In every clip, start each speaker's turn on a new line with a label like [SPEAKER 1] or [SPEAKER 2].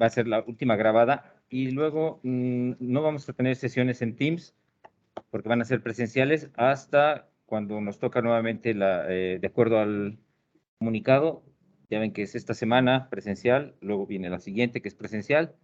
[SPEAKER 1] va a ser la última grabada. Y luego no vamos a tener sesiones en Teams, porque van a ser presenciales hasta cuando nos toca nuevamente, de acuerdo al comunicado. Ya ven que es esta semana presencial, luego viene la siguiente que es presencial,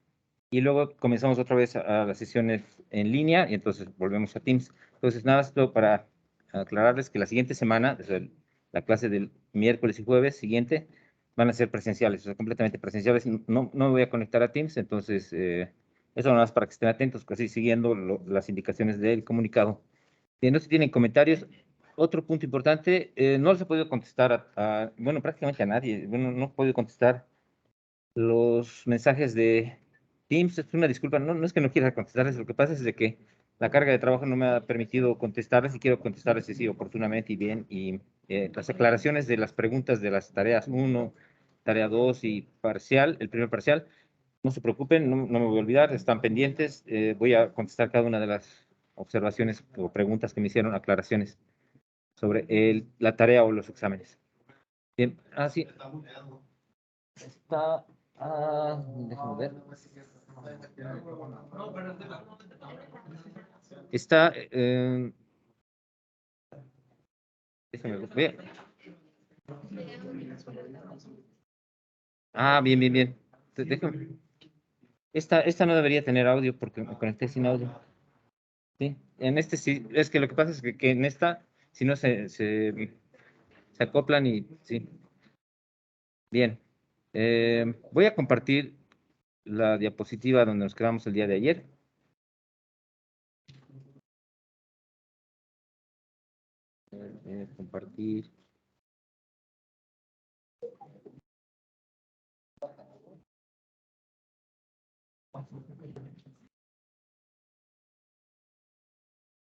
[SPEAKER 1] y luego comenzamos otra vez a las sesiones en línea, y entonces volvemos a Teams. Entonces, nada, esto para aclararles que la siguiente semana, desde la clase del miércoles y jueves siguiente, van a ser presenciales, o sea, completamente presenciales. No me voy a conectar a Teams, entonces, eso nada más para que estén atentos, casi siguiendo las indicaciones del comunicado. No sé si tienen comentarios. Otro punto importante, no les he podido contestar bueno, prácticamente a nadie. Bueno, no he podido contestar los mensajes de Teams. Es una disculpa, no es que no quiera contestarles, lo que pasa es de que la carga de trabajo no me ha permitido contestarles, y quiero contestarles sí, oportunamente y bien. Y las aclaraciones de las preguntas de las tareas 1, tarea 2 y parcial, el primer parcial, no se preocupen, no me voy a olvidar, están pendientes. Voy a contestar cada una de las observaciones o preguntas que me hicieron, aclaraciones sobre la tarea o los exámenes. Bien, sí. Está, déjame ver. Está, déjame ver. Bien. Déjame. Esta no debería tener audio porque me conecté sin audio. Sí, en este sí, es que lo que pasa es que en esta, si no se acoplan y sí. Bien, voy a compartir la diapositiva donde nos quedamos el día de ayer. Compartir.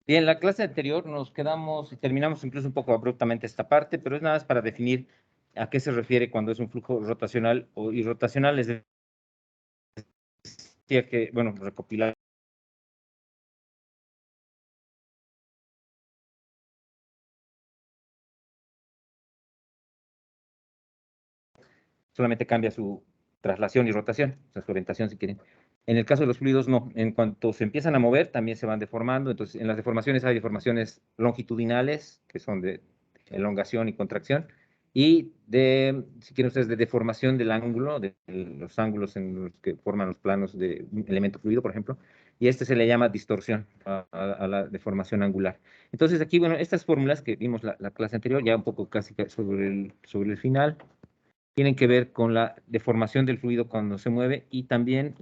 [SPEAKER 1] Bien, la clase anterior nos quedamos y terminamos incluso un poco abruptamente esta parte, pero es nada más para definir a qué se refiere cuando es un flujo rotacional o irrotacional. Es decir, que, bueno, recopilar solamente cambia su traslación y rotación, o sea, su orientación si quieren. En el caso de los fluidos, no. En cuanto se empiezan a mover, también se van deformando. Entonces, en las deformaciones hay deformaciones longitudinales, que son de elongación y contracción, y si quieren ustedes, de deformación del ángulo, de los ángulos en los que forman los planos de un elemento fluido, por ejemplo, y este se le llama distorsión a la deformación angular. Entonces, aquí, bueno, estas fórmulas que vimos la clase anterior, ya un poco casi sobre el final, tienen que ver con la deformación del fluido cuando se mueve, y también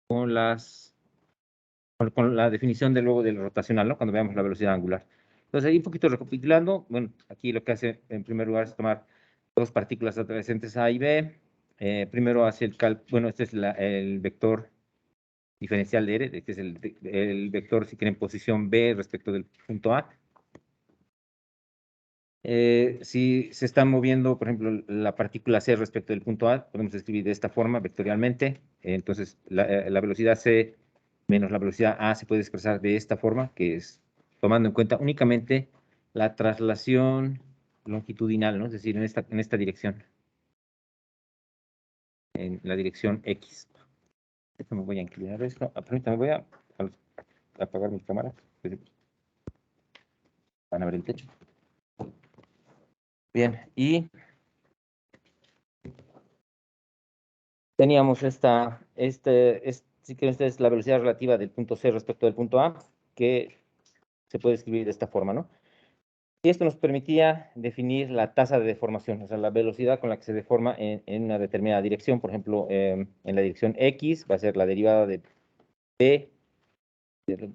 [SPEAKER 1] con con la definición luego del rotacional, ¿no? Cuando veamos la velocidad angular. Entonces, ahí un poquito recapitulando, bueno, aquí lo que hace en primer lugar es tomar dos partículas adyacentes A y B. Primero hace bueno, este es el vector diferencial de R, este es el vector, si quieren, posición B respecto del punto A. Si se está moviendo, por ejemplo, la partícula C respecto del punto A, podemos escribir de esta forma, vectorialmente. Entonces, la velocidad C menos la velocidad A se puede expresar de esta forma, que es tomando en cuenta únicamente la traslación longitudinal, ¿no? Es decir, en esta dirección, en la dirección X. Esto me voy a inclinar esto. Permítame, voy a apagar mi cámara. Van a ver el techo. Bien, y teníamos si quieren ustedes, la velocidad relativa del punto C respecto del punto A, que se puede escribir de esta forma, ¿no? Y esto nos permitía definir la tasa de deformación, o sea, la velocidad con la que se deforma en una determinada dirección. Por ejemplo, en la dirección X va a ser la derivada de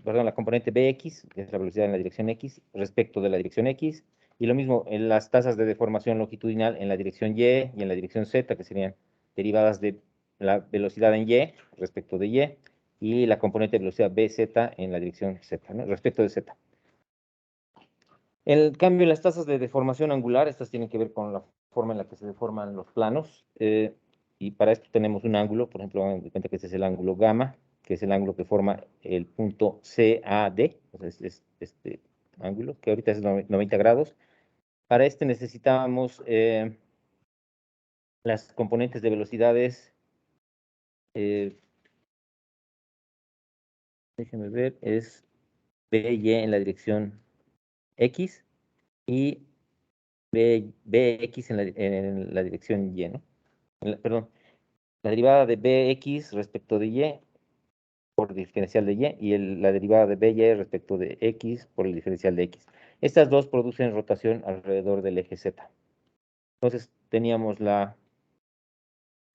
[SPEAKER 1] la componente Bx, que es la velocidad en la dirección X, respecto de la dirección X. Y lo mismo en las tasas de deformación longitudinal en la dirección Y y en la dirección Z, que serían derivadas de la velocidad en Y respecto de y la componente de velocidad Bz en la dirección Z, ¿no? Respecto de Z. El cambio en las tasas de deformación angular, estas tienen que ver con la forma en la que se deforman los planos, y para esto tenemos un ángulo. Por ejemplo, hagan de cuenta que este es el ángulo gamma, que es el ángulo que forma el punto CAD, o sea, es este ángulo, que ahorita es 90 grados. Para este necesitábamos las componentes de velocidades déjenme ver, es BY en la dirección X y BX en la dirección Y, ¿no? Perdón, la derivada de BX respecto de Y por el diferencial de Y y la derivada de BY respecto de X por el diferencial de X. Estas dos producen rotación alrededor del eje Z. Entonces teníamos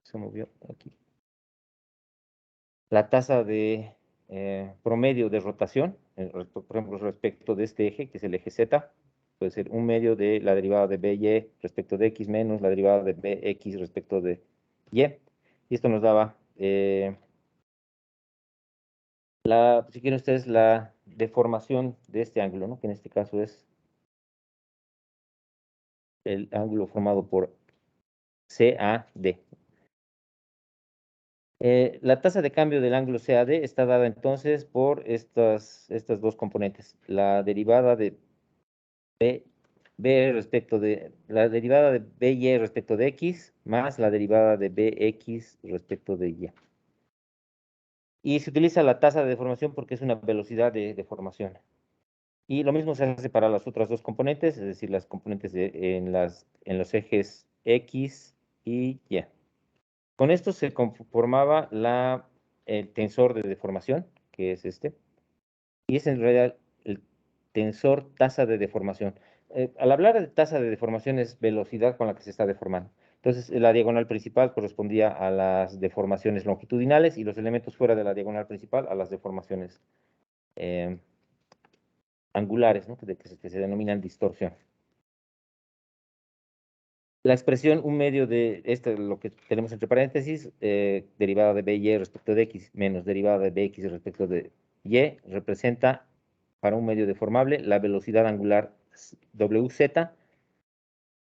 [SPEAKER 1] se movió aquí, la tasa de promedio de rotación, por ejemplo, respecto de este eje, que es el eje Z, puede ser un medio de la derivada de BY respecto de X menos la derivada de BX respecto de Y. Y esto nos daba, si quieren ustedes, la deformación de este ángulo, ¿no? Que en este caso es el ángulo formado por CAD. La tasa de cambio del ángulo CAD está dada entonces por estas dos componentes. La derivada de la derivada de BY respecto de X más la derivada de BX respecto de Y. Y se utiliza la tasa de deformación porque es una velocidad de deformación. Y lo mismo se hace para las otras dos componentes, es decir, las componentes en los ejes X y Y. Con esto se conformaba el tensor de deformación, que es este, y es en realidad el tensor tasa de deformación. Al hablar de tasa de deformación es velocidad con la que se está deformando. Entonces, la diagonal principal correspondía a las deformaciones longitudinales y los elementos fuera de la diagonal principal a las deformaciones angulares, ¿no? que se denominan distorsión. La expresión, un medio de lo que tenemos entre paréntesis, derivada de BY respecto de X menos derivada de BX respecto de Y, representa para un medio deformable la velocidad angular WZ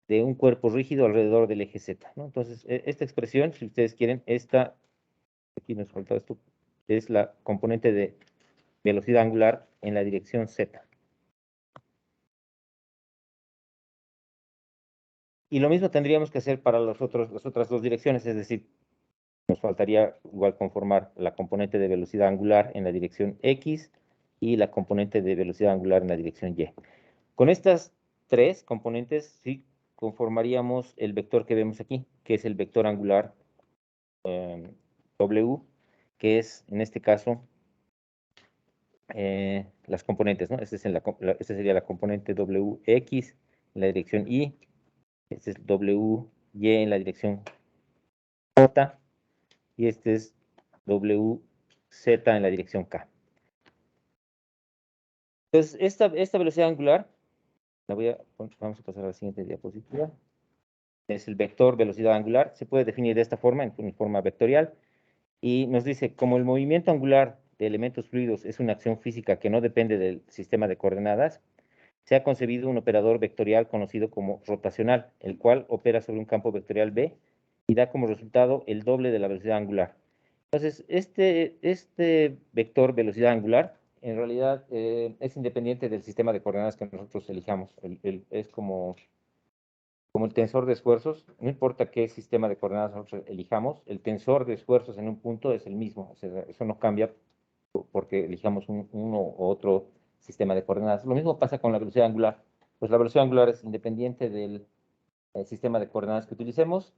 [SPEAKER 1] de un cuerpo rígido alrededor del eje Z, ¿no? Entonces, esta expresión, si ustedes quieren, aquí nos falta esto, es la componente de velocidad angular en la dirección Z. Y lo mismo tendríamos que hacer para las otras dos direcciones, es decir, nos faltaría igual conformar la componente de velocidad angular en la dirección X y la componente de velocidad angular en la dirección Y. Con estas tres componentes, sí, conformaríamos el vector que vemos aquí, que es el vector angular W, que es, en este caso, las componentes, ¿no? Esta sería la componente WX en la dirección Y, este es WY en la dirección J, y este es WZ en la dirección K. Entonces, esta velocidad angular, vamos a pasar a la siguiente diapositiva, es el vector velocidad angular, se puede definir de esta forma, en forma vectorial, y nos dice, como el movimiento angular de elementos fluidos es una acción física que no depende del sistema de coordenadas, se ha concebido un operador vectorial conocido como rotacional, el cual opera sobre un campo vectorial B y da como resultado el doble de la velocidad angular. Entonces, este vector velocidad angular, en realidad, es independiente del sistema de coordenadas que nosotros elijamos. Es como el tensor de esfuerzos, no importa qué sistema de coordenadas nosotros elijamos, el tensor de esfuerzos en un punto es el mismo. O sea, eso no cambia porque elijamos uno u otro sistema de coordenadas. Lo mismo pasa con la velocidad angular. Pues la velocidad angular es independiente del sistema de coordenadas que utilicemos.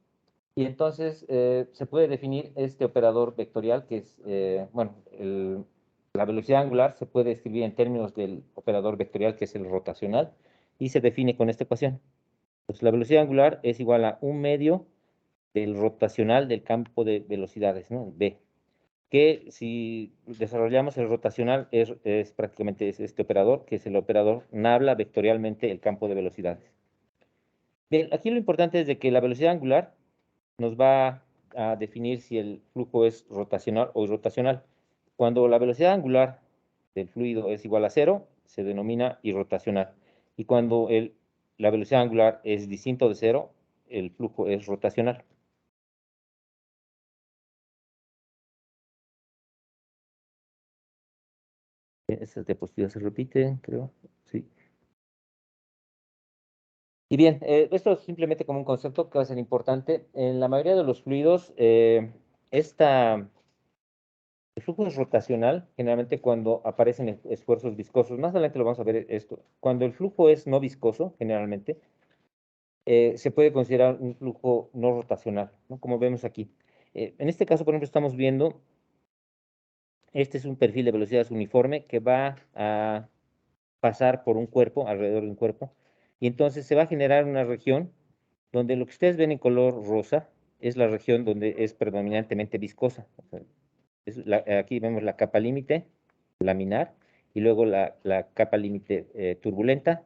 [SPEAKER 1] Y entonces se puede definir este operador vectorial que es, bueno, la velocidad angular se puede escribir en términos del operador vectorial que es el rotacional y se define con esta ecuación. Pues la velocidad angular es igual a un medio del rotacional del campo de velocidades, ¿no? B. Que si desarrollamos el rotacional es prácticamente este operador, que es el operador nabla vectorialmente el campo de velocidades. Bien, aquí lo importante es de que la velocidad angular nos va a definir si el flujo es rotacional o irrotacional. Cuando la velocidad angular del fluido es igual a 0, se denomina irrotacional. Y cuando la velocidad angular es distinto de 0, el flujo es rotacional. Esta diapositiva se repite, creo. Sí. Y bien, esto es simplemente como un concepto que va a ser importante. En la mayoría de los fluidos, esta El flujo es rotacional, generalmente cuando aparecen esfuerzos viscosos. Más adelante lo vamos a ver esto. Cuando el flujo es no viscoso, generalmente, se puede considerar un flujo no rotacional, ¿no? Como vemos aquí. En este caso, por ejemplo, estamos viendo, este es un perfil de velocidades uniforme que va a pasar por un cuerpo, alrededor de un cuerpo, y entonces se va a generar una región donde lo que ustedes ven en color rosa es la región donde es predominantemente viscosa. O sea, aquí vemos la capa límite laminar y luego la capa límite turbulenta,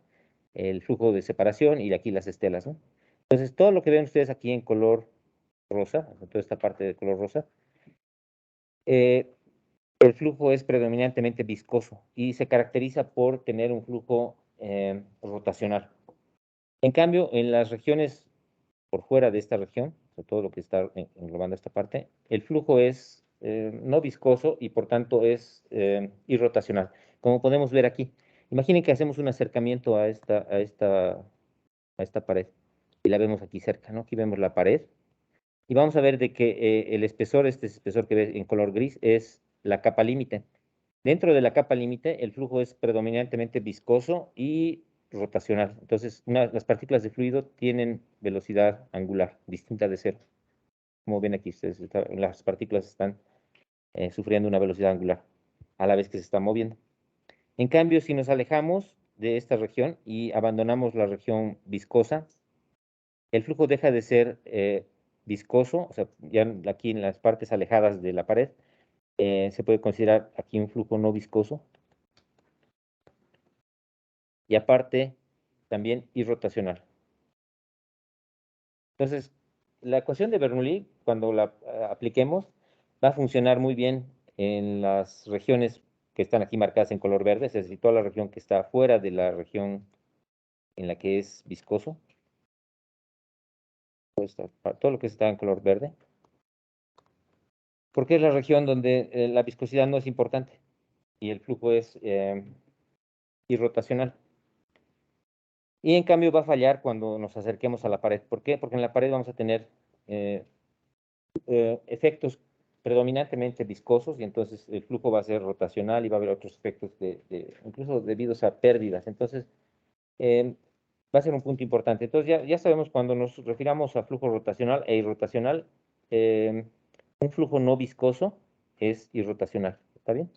[SPEAKER 1] el flujo de separación y aquí las estelas, ¿no? Entonces, todo lo que ven ustedes aquí en color rosa, o sea, toda esta parte de color rosa, eh, el flujo es predominantemente viscoso y se caracteriza por tener un flujo rotacional. En cambio, en las regiones por fuera de esta región, o sea, todo lo que está englobando esta parte, el flujo es no viscoso y por tanto es irrotacional, como podemos ver aquí. Imaginen que hacemos un acercamiento a esta pared y la vemos aquí cerca, ¿no? Aquí vemos la pared y vamos a ver de que el espesor, este espesor que ves en color gris, es la capa límite. Dentro de la capa límite, el flujo es predominantemente viscoso y rotacional. Entonces, las partículas de fluido tienen velocidad angular distinta de cero. Como ven aquí, ustedes, las partículas están sufriendo una velocidad angular a la vez que se están moviendo. En cambio, si nos alejamos de esta región y abandonamos la región viscosa, el flujo deja de ser viscoso, o sea, ya aquí en las partes alejadas de la pared, se puede considerar aquí un flujo no viscoso y aparte también irrotacional. Entonces, la ecuación de Bernoulli, cuando la apliquemos, va a funcionar muy bien en las regiones que están aquí marcadas en color verde, es decir, toda la región que está fuera de la región en la que es viscoso, todo lo que está en color verde, porque es la región donde la viscosidad no es importante y el flujo es irrotacional. Y en cambio va a fallar cuando nos acerquemos a la pared. ¿Por qué? Porque en la pared vamos a tener eh, efectos predominantemente viscosos y entonces el flujo va a ser rotacional y va a haber otros efectos incluso debidos a pérdidas. Entonces, va a ser un punto importante. Entonces, ya sabemos cuando nos refiramos a flujo rotacional e irrotacional, un flujo no viscoso es irrotacional. ¿Está bien?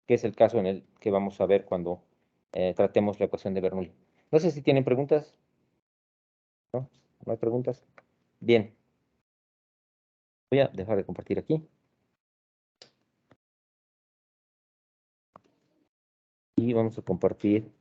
[SPEAKER 1] Que es el caso en el que vamos a ver cuando tratemos la ecuación de Bernoulli. No sé si tienen preguntas. ¿No? ¿No hay preguntas? Bien. Voy a dejar de compartir aquí. Y vamos a compartir.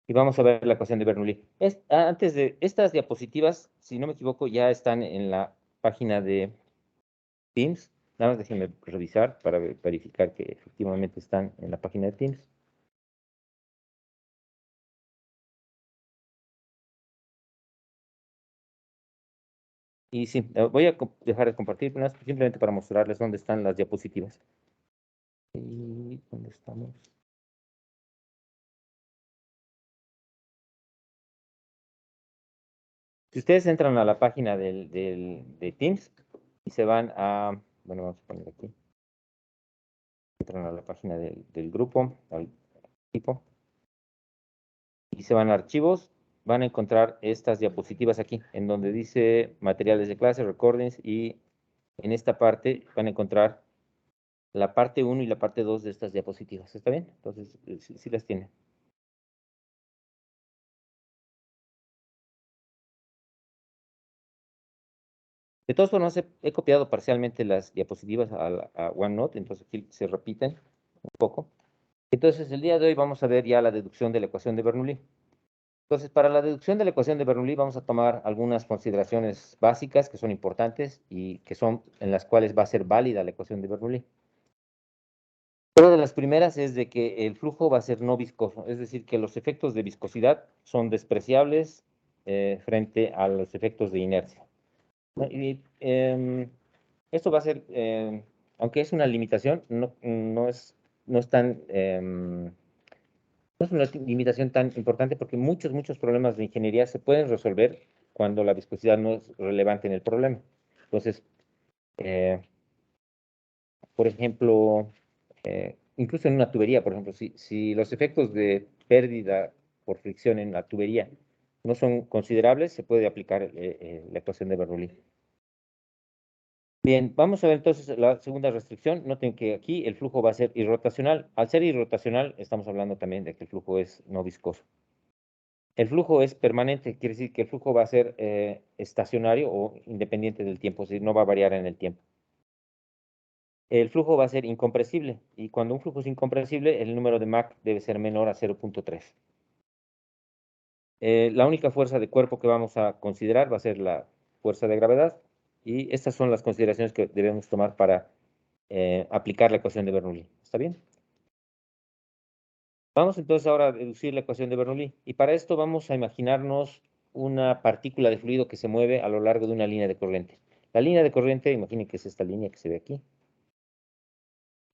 [SPEAKER 1] Y vamos a ver la ecuación de Bernoulli. Antes de estas diapositivas, si no me equivoco, ya están en la página de Teams. Nada más déjenme revisar para verificar que efectivamente están en la página de Teams. Y sí, voy a dejar de compartir simplemente para mostrarles dónde están las diapositivas. ¿Y dónde estamos? Si ustedes entran a la página de Teams y se van a, bueno, vamos a poner aquí, entran a la página del grupo, al equipo, y se van a archivos, van a encontrar estas diapositivas aquí, en donde dice materiales de clase, recordings, y en esta parte van a encontrar la parte 1 y la parte 2 de estas diapositivas. ¿Está bien? Entonces, sí las tienen. De todas formas, he copiado parcialmente las diapositivas a OneNote, entonces aquí se repiten un poco. Entonces, el día de hoy vamos a ver ya la deducción de la ecuación de Bernoulli. Entonces, para la deducción de la ecuación de Bernoulli vamos a tomar algunas consideraciones básicas que son importantes y que son en las cuales va a ser válida la ecuación de Bernoulli. Una de las primeras es de que el flujo va a ser no viscoso, es decir, que los efectos de viscosidad son despreciables frente a los efectos de inercia. ¿No? Y esto va a ser, aunque es una limitación, no es tan No es una limitación tan importante porque muchos problemas de ingeniería se pueden resolver cuando la viscosidad no es relevante en el problema. Entonces, eh, por ejemplo, incluso en una tubería, por ejemplo, si los efectos de pérdida por fricción en la tubería no son considerables, se puede aplicar la ecuación de Bernoulli. Bien, vamos a ver entonces la segunda restricción. Noten que aquí el flujo va a ser irrotacional. Al ser irrotacional, estamos hablando también de que el flujo es no viscoso. El flujo es permanente, quiere decir que el flujo va a ser estacionario o independiente del tiempo, es decir, no va a variar en el tiempo. El flujo va a ser incompresible y cuando un flujo es incompresible, el número de Mach debe ser menor a 0.3. La única fuerza de cuerpo que vamos a considerar va a ser la fuerza de gravedad y estas son las consideraciones que debemos tomar para aplicar la ecuación de Bernoulli. ¿Está bien? Vamos entonces ahora a deducir la ecuación de Bernoulli y para esto vamos a imaginarnos una partícula de fluido que se mueve a lo largo de una línea de corriente. La línea de corriente, imaginen que es esta línea que se ve aquí,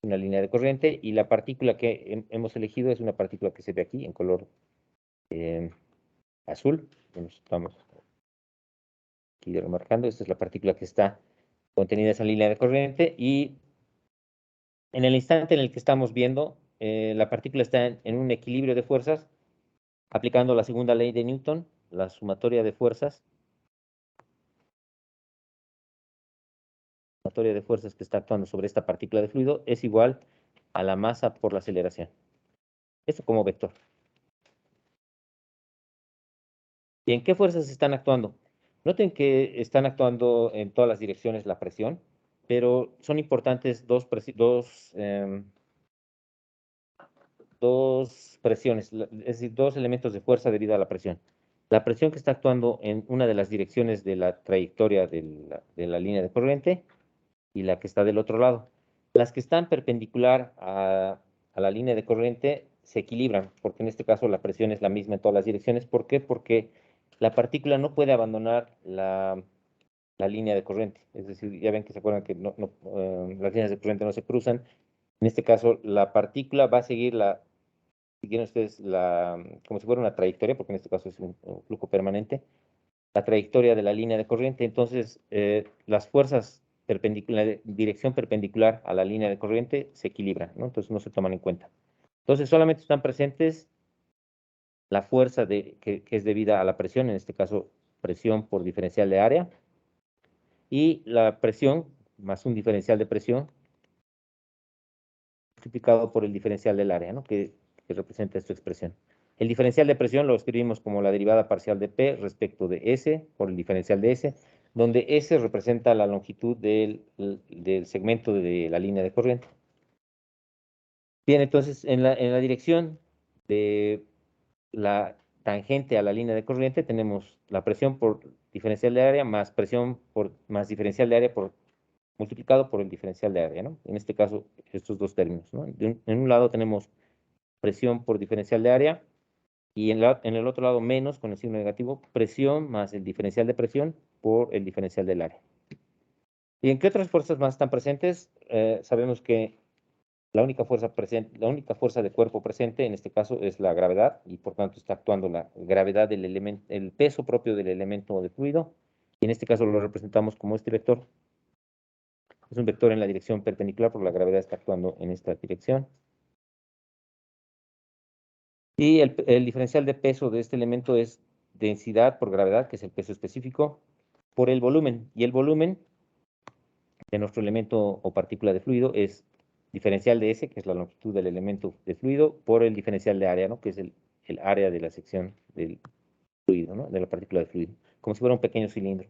[SPEAKER 1] una línea de corriente, y la partícula que hemos elegido es una partícula que se ve aquí en color eh, azul. Estamos aquí remarcando, esta es la partícula que está contenida en esa línea de corriente y en el instante en el que estamos viendo, la partícula está en un equilibrio de fuerzas, aplicando la segunda ley de Newton, la sumatoria de fuerzas. Sumatoria de fuerzas que está actuando sobre esta partícula de fluido es igual a la masa por la aceleración. Esto como vector. Bien, ¿qué fuerzas están actuando? Noten que están actuando en todas las direcciones la presión, pero son importantes dos presiones, es decir, dos elementos de fuerza debido a la presión. La presión que está actuando en una de las direcciones de la trayectoria de la línea de corriente y la que está del otro lado. Las que están perpendicular a la línea de corriente se equilibran, porque en este caso la presión es la misma en todas las direcciones. ¿Por qué? Porque la partícula no puede abandonar la línea de corriente. Es decir, ya ven que se acuerdan que las líneas de corriente no se cruzan. En este caso, la partícula va a seguir si quieren ustedes, como si fuera una trayectoria, porque en este caso es un flujo permanente, la trayectoria de la línea de corriente. Entonces, las fuerzas dirección perpendicular a la línea de corriente se equilibran, ¿no? Entonces no se toman en cuenta. Entonces, solamente están presentes la fuerza que es debida a la presión, en este caso, presión por diferencial de área, y la presión más un diferencial de presión multiplicado por el diferencial del área, ¿no? Que representa esta expresión. El diferencial de presión lo escribimos como la derivada parcial de P respecto de S por el diferencial de S, donde S representa la longitud del segmento de la línea de corriente. Bien, entonces en la dirección de la tangente a la línea de corriente tenemos la presión por diferencial de área más presión más diferencial de área multiplicado por el diferencial de área, ¿no? En este caso, estos dos términos, ¿no? En un lado tenemos presión por diferencial de área y en el otro lado menos, con el signo negativo, presión más el diferencial de presión por el diferencial del área. ¿Y en qué otras fuerzas más están presentes? Sabemos que la única fuerza de cuerpo presente en este caso es la gravedad y por tanto está actuando la gravedad del elemento, el peso propio del elemento de fluido y en este caso lo representamos como este vector. Es un vector en la dirección perpendicular porque la gravedad está actuando en esta dirección. Y el diferencial de peso de este elemento es densidad por gravedad, que es el peso específico, por el volumen. Y el volumen de nuestro elemento o partícula de fluido es diferencial de S, que es la longitud del elemento de fluido, por el diferencial de área, ¿no? Que es el área de la sección del fluido, ¿no? De la partícula de fluido, como si fuera un pequeño cilindro.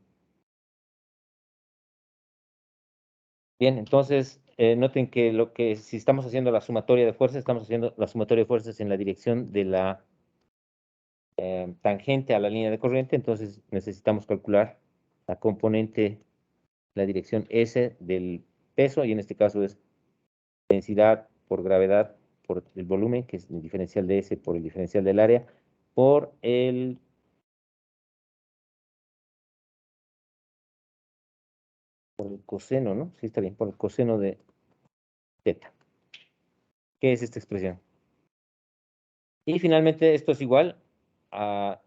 [SPEAKER 1] Bien, entonces, noten que si estamos haciendo la sumatoria de fuerzas, estamos haciendo la sumatoria de fuerzas en la dirección de la tangente a la línea de corriente, entonces necesitamos calcular la componente, la dirección S del peso, y en este caso es densidad por gravedad por el volumen, que es el diferencial de S por el diferencial del área, por por el coseno, ¿no? Sí, está bien, por el coseno de θ. ¿Qué es esta expresión? Y finalmente esto es igual a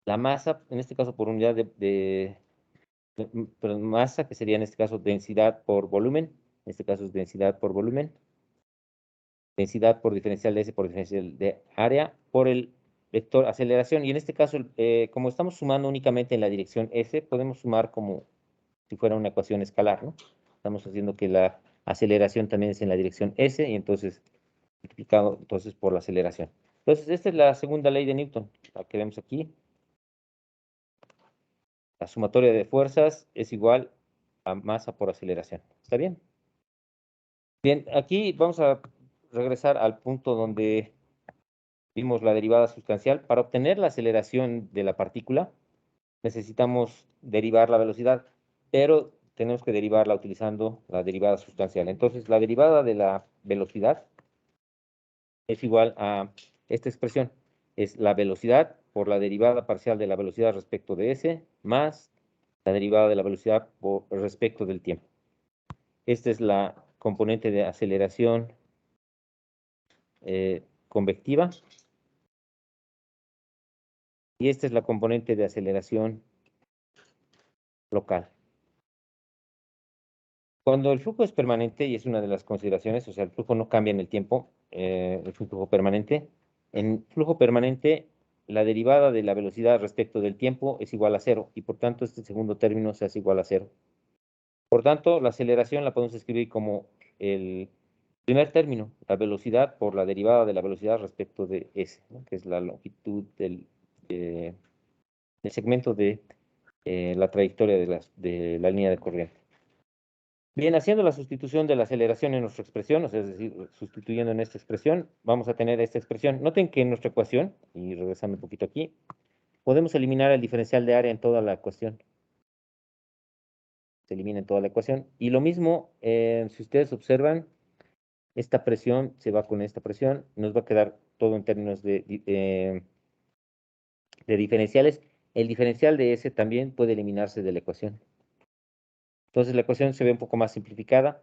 [SPEAKER 1] la masa, en este caso por unidad perdón, masa, que sería en este caso densidad por volumen. En este caso es densidad por volumen. Densidad por diferencial de S por diferencial de área por el vector aceleración. Y en este caso, como estamos sumando únicamente en la dirección S, podemos sumar como si fuera una ecuación escalar, ¿no? Estamos haciendo que la aceleración también es en la dirección S y entonces multiplicado entonces por la aceleración. Entonces, esta es la segunda ley de Newton, la que vemos aquí. La sumatoria de fuerzas es igual a masa por aceleración. ¿Está bien? Bien, aquí vamos a regresar al punto donde vimos la derivada sustancial. Para obtener la aceleración de la partícula, necesitamos derivar la velocidad, pero tenemos que derivarla utilizando la derivada sustancial. Entonces, la derivada de la velocidad es igual a esta expresión. Es la velocidad por la derivada parcial de la velocidad respecto de s, más la derivada de la velocidad por respecto del tiempo. Esta es la componente de aceleración convectiva. Y esta es la componente de aceleración local. Cuando el flujo es permanente, y es una de las consideraciones, o sea, el flujo no cambia en el tiempo, es un flujo permanente. En flujo permanente, la derivada de la velocidad respecto del tiempo es igual a cero, y por tanto este segundo término se hace igual a cero. Por tanto, la aceleración la podemos escribir como el primer término, la velocidad por la derivada de la velocidad respecto de s, ¿no? Que es la longitud del segmento de la trayectoria de la línea de corriente. Bien, haciendo la sustitución de la aceleración en nuestra expresión, o sea, es decir, sustituyendo en esta expresión, vamos a tener esta expresión. Noten que en nuestra ecuación, y regresando un poquito aquí, podemos eliminar el diferencial de área en toda la ecuación. Se elimina en toda la ecuación. Y lo mismo, si ustedes observan, esta presión se va con esta presión, nos va a quedar todo en términos de diferenciales. El diferencial de S también puede eliminarse de la ecuación. Entonces la ecuación se ve un poco más simplificada.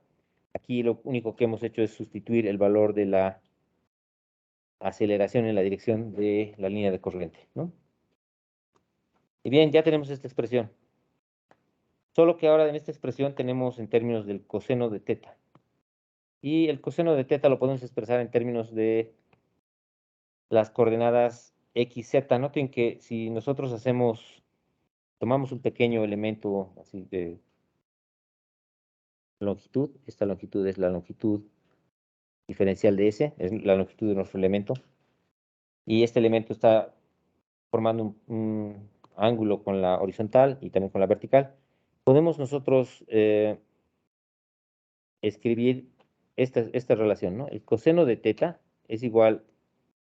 [SPEAKER 1] Aquí lo único que hemos hecho es sustituir el valor de la aceleración en la dirección de la línea de corriente, ¿no? Y bien, ya tenemos esta expresión. Solo que ahora en esta expresión tenemos en términos del coseno de teta. Y el coseno de teta lo podemos expresar en términos de las coordenadas x, z. Noten que si nosotros tomamos un pequeño elemento así de longitud, esta longitud es la longitud diferencial de S, es la longitud de nuestro elemento, y este elemento está formando un ángulo con la horizontal y también con la vertical, podemos nosotros escribir esta relación, ¿no? El coseno de teta es igual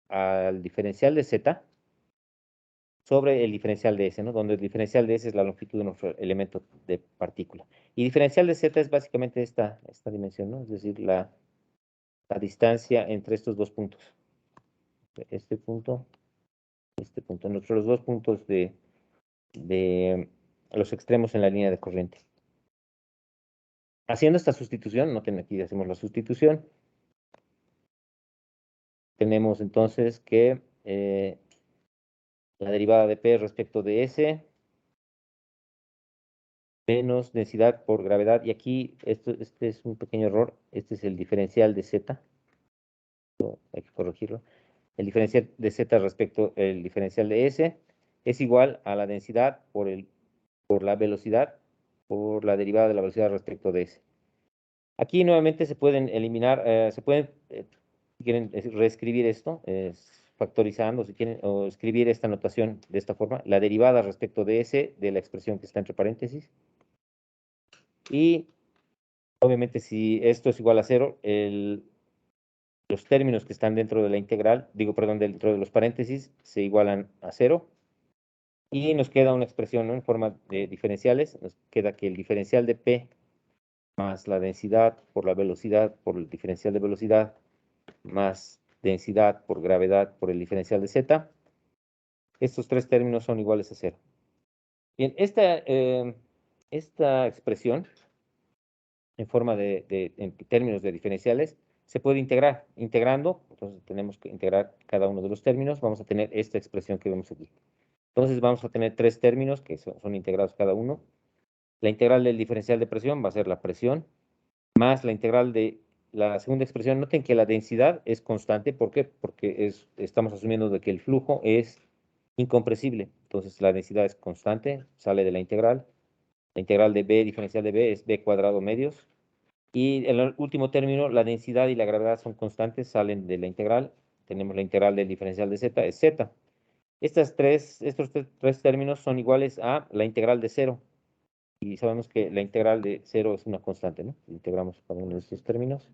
[SPEAKER 1] al diferencial de z sobre el diferencial de S, ¿no? Donde el diferencial de S es la longitud de nuestro elemento de partícula. Y diferencial de Z es básicamente esta dimensión, ¿no? Es decir, la distancia entre estos dos puntos. Este punto, entre los dos puntos de los extremos en la línea de corriente. Haciendo esta sustitución, noten aquí hacemos la sustitución. Tenemos entonces que la derivada de P respecto de S menos densidad por gravedad. Y aquí, este es un pequeño error. Este es el diferencial de Z. Hay que corregirlo. El diferencial de Z respecto al diferencial de S es igual a la densidad por la velocidad por la derivada de la velocidad respecto de S. Aquí nuevamente se pueden eliminar, si quieren reescribir esto, factorizando, si quieren, o escribir esta notación de esta forma, la derivada respecto de S de la expresión que está entre paréntesis. Y obviamente si esto es igual a 0, los términos que están dentro de la integral, dentro de los paréntesis, se igualan a 0. Y nos queda una expresión, ¿no? En forma de diferenciales. Nos queda que el diferencial de P más la densidad por la velocidad por el diferencial de velocidad más densidad por gravedad por el diferencial de Z. Estos tres términos son iguales a 0. Bien, esta expresión en forma en términos de diferenciales se puede integrar. Integrando, entonces tenemos que integrar cada uno de los términos. Vamos a tener esta expresión que vemos aquí. Entonces vamos a tener tres términos que son integrados cada uno. La integral del diferencial de presión va a ser la presión, más la integral de la segunda expresión. Noten que la densidad es constante. ¿Por qué? Porque estamos asumiendo de que el flujo es incompresible. Entonces la densidad es constante, sale de la integral. La integral de b diferencial de b es b cuadrado medios. Y en el último término, la densidad y la gravedad son constantes, salen de la integral. Tenemos la integral del diferencial de z, es z. Estos tres términos son iguales a la integral de 0. Y sabemos que la integral de 0 es una constante, ¿no? Integramos cada uno de estos términos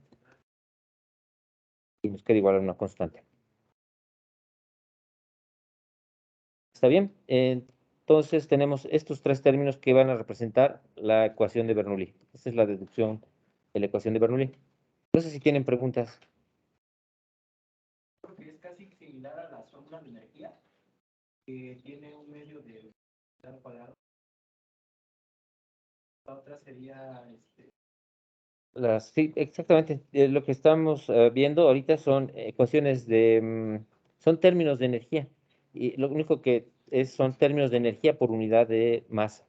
[SPEAKER 1] y nos queda igual a una constante. ¿Está bien? Entonces tenemos estos tres términos que van a representar la ecuación de Bernoulli. Esta es la deducción de la ecuación de Bernoulli. No sé si tienen preguntas.
[SPEAKER 2] Porque es casi similar a la sombra de energía, que tiene un medio de cuadrado. La otra sería
[SPEAKER 1] Sí, exactamente. Lo que estamos viendo ahorita son ecuaciones son términos de energía. Y lo único que son términos de energía por unidad de masa.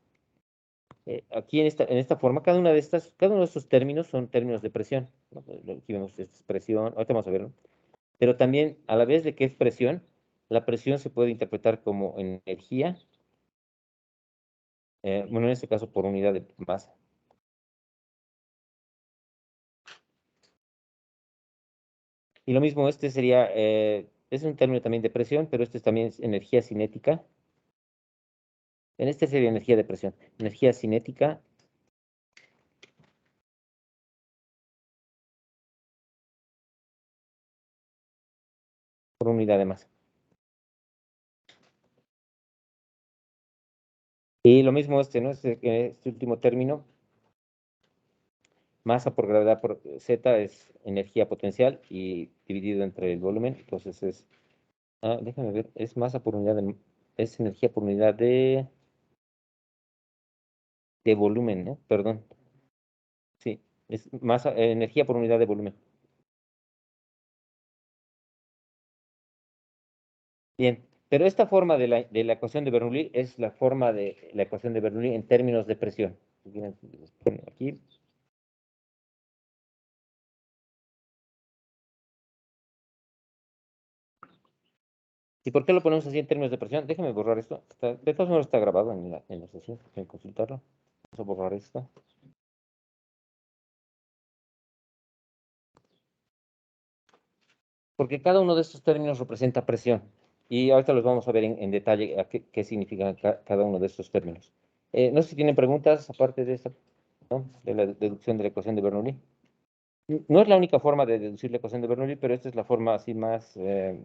[SPEAKER 1] Aquí en esta forma, cada uno de estos términos son términos de presión, ¿no? Aquí vemos esta es presión, ahorita vamos a verlo. Pero también, a la vez de que es presión, la presión se puede interpretar como energía, bueno, en este caso por unidad de masa. Y lo mismo, este sería, es un término también de presión, pero este también es energía cinética. En este sería energía de presión. Energía cinética por unidad de masa. Y lo mismo este, ¿no? Este último término, masa por gravedad por Z es energía potencial y dividido entre el volumen. Entonces déjame ver, es masa por unidad es energía por unidad de volumen, ¿no? Perdón. Sí, es masa, energía por unidad de volumen. Bien, pero esta forma de la ecuación de Bernoulli es la forma de la ecuación de Bernoulli en términos de presión. Aquí. ¿Y por qué lo ponemos así en términos de presión? Déjame borrar esto. De todas maneras está grabado en la sesión. Déjenme consultarlo. Vamos a borrar esto. Porque cada uno de estos términos representa presión. Y ahorita los vamos a ver en detalle qué significan cada uno de estos términos. No sé si tienen preguntas aparte de esta, ¿no? De la deducción de la ecuación de Bernoulli. No es la única forma de deducir la ecuación de Bernoulli, pero esta es la forma así más,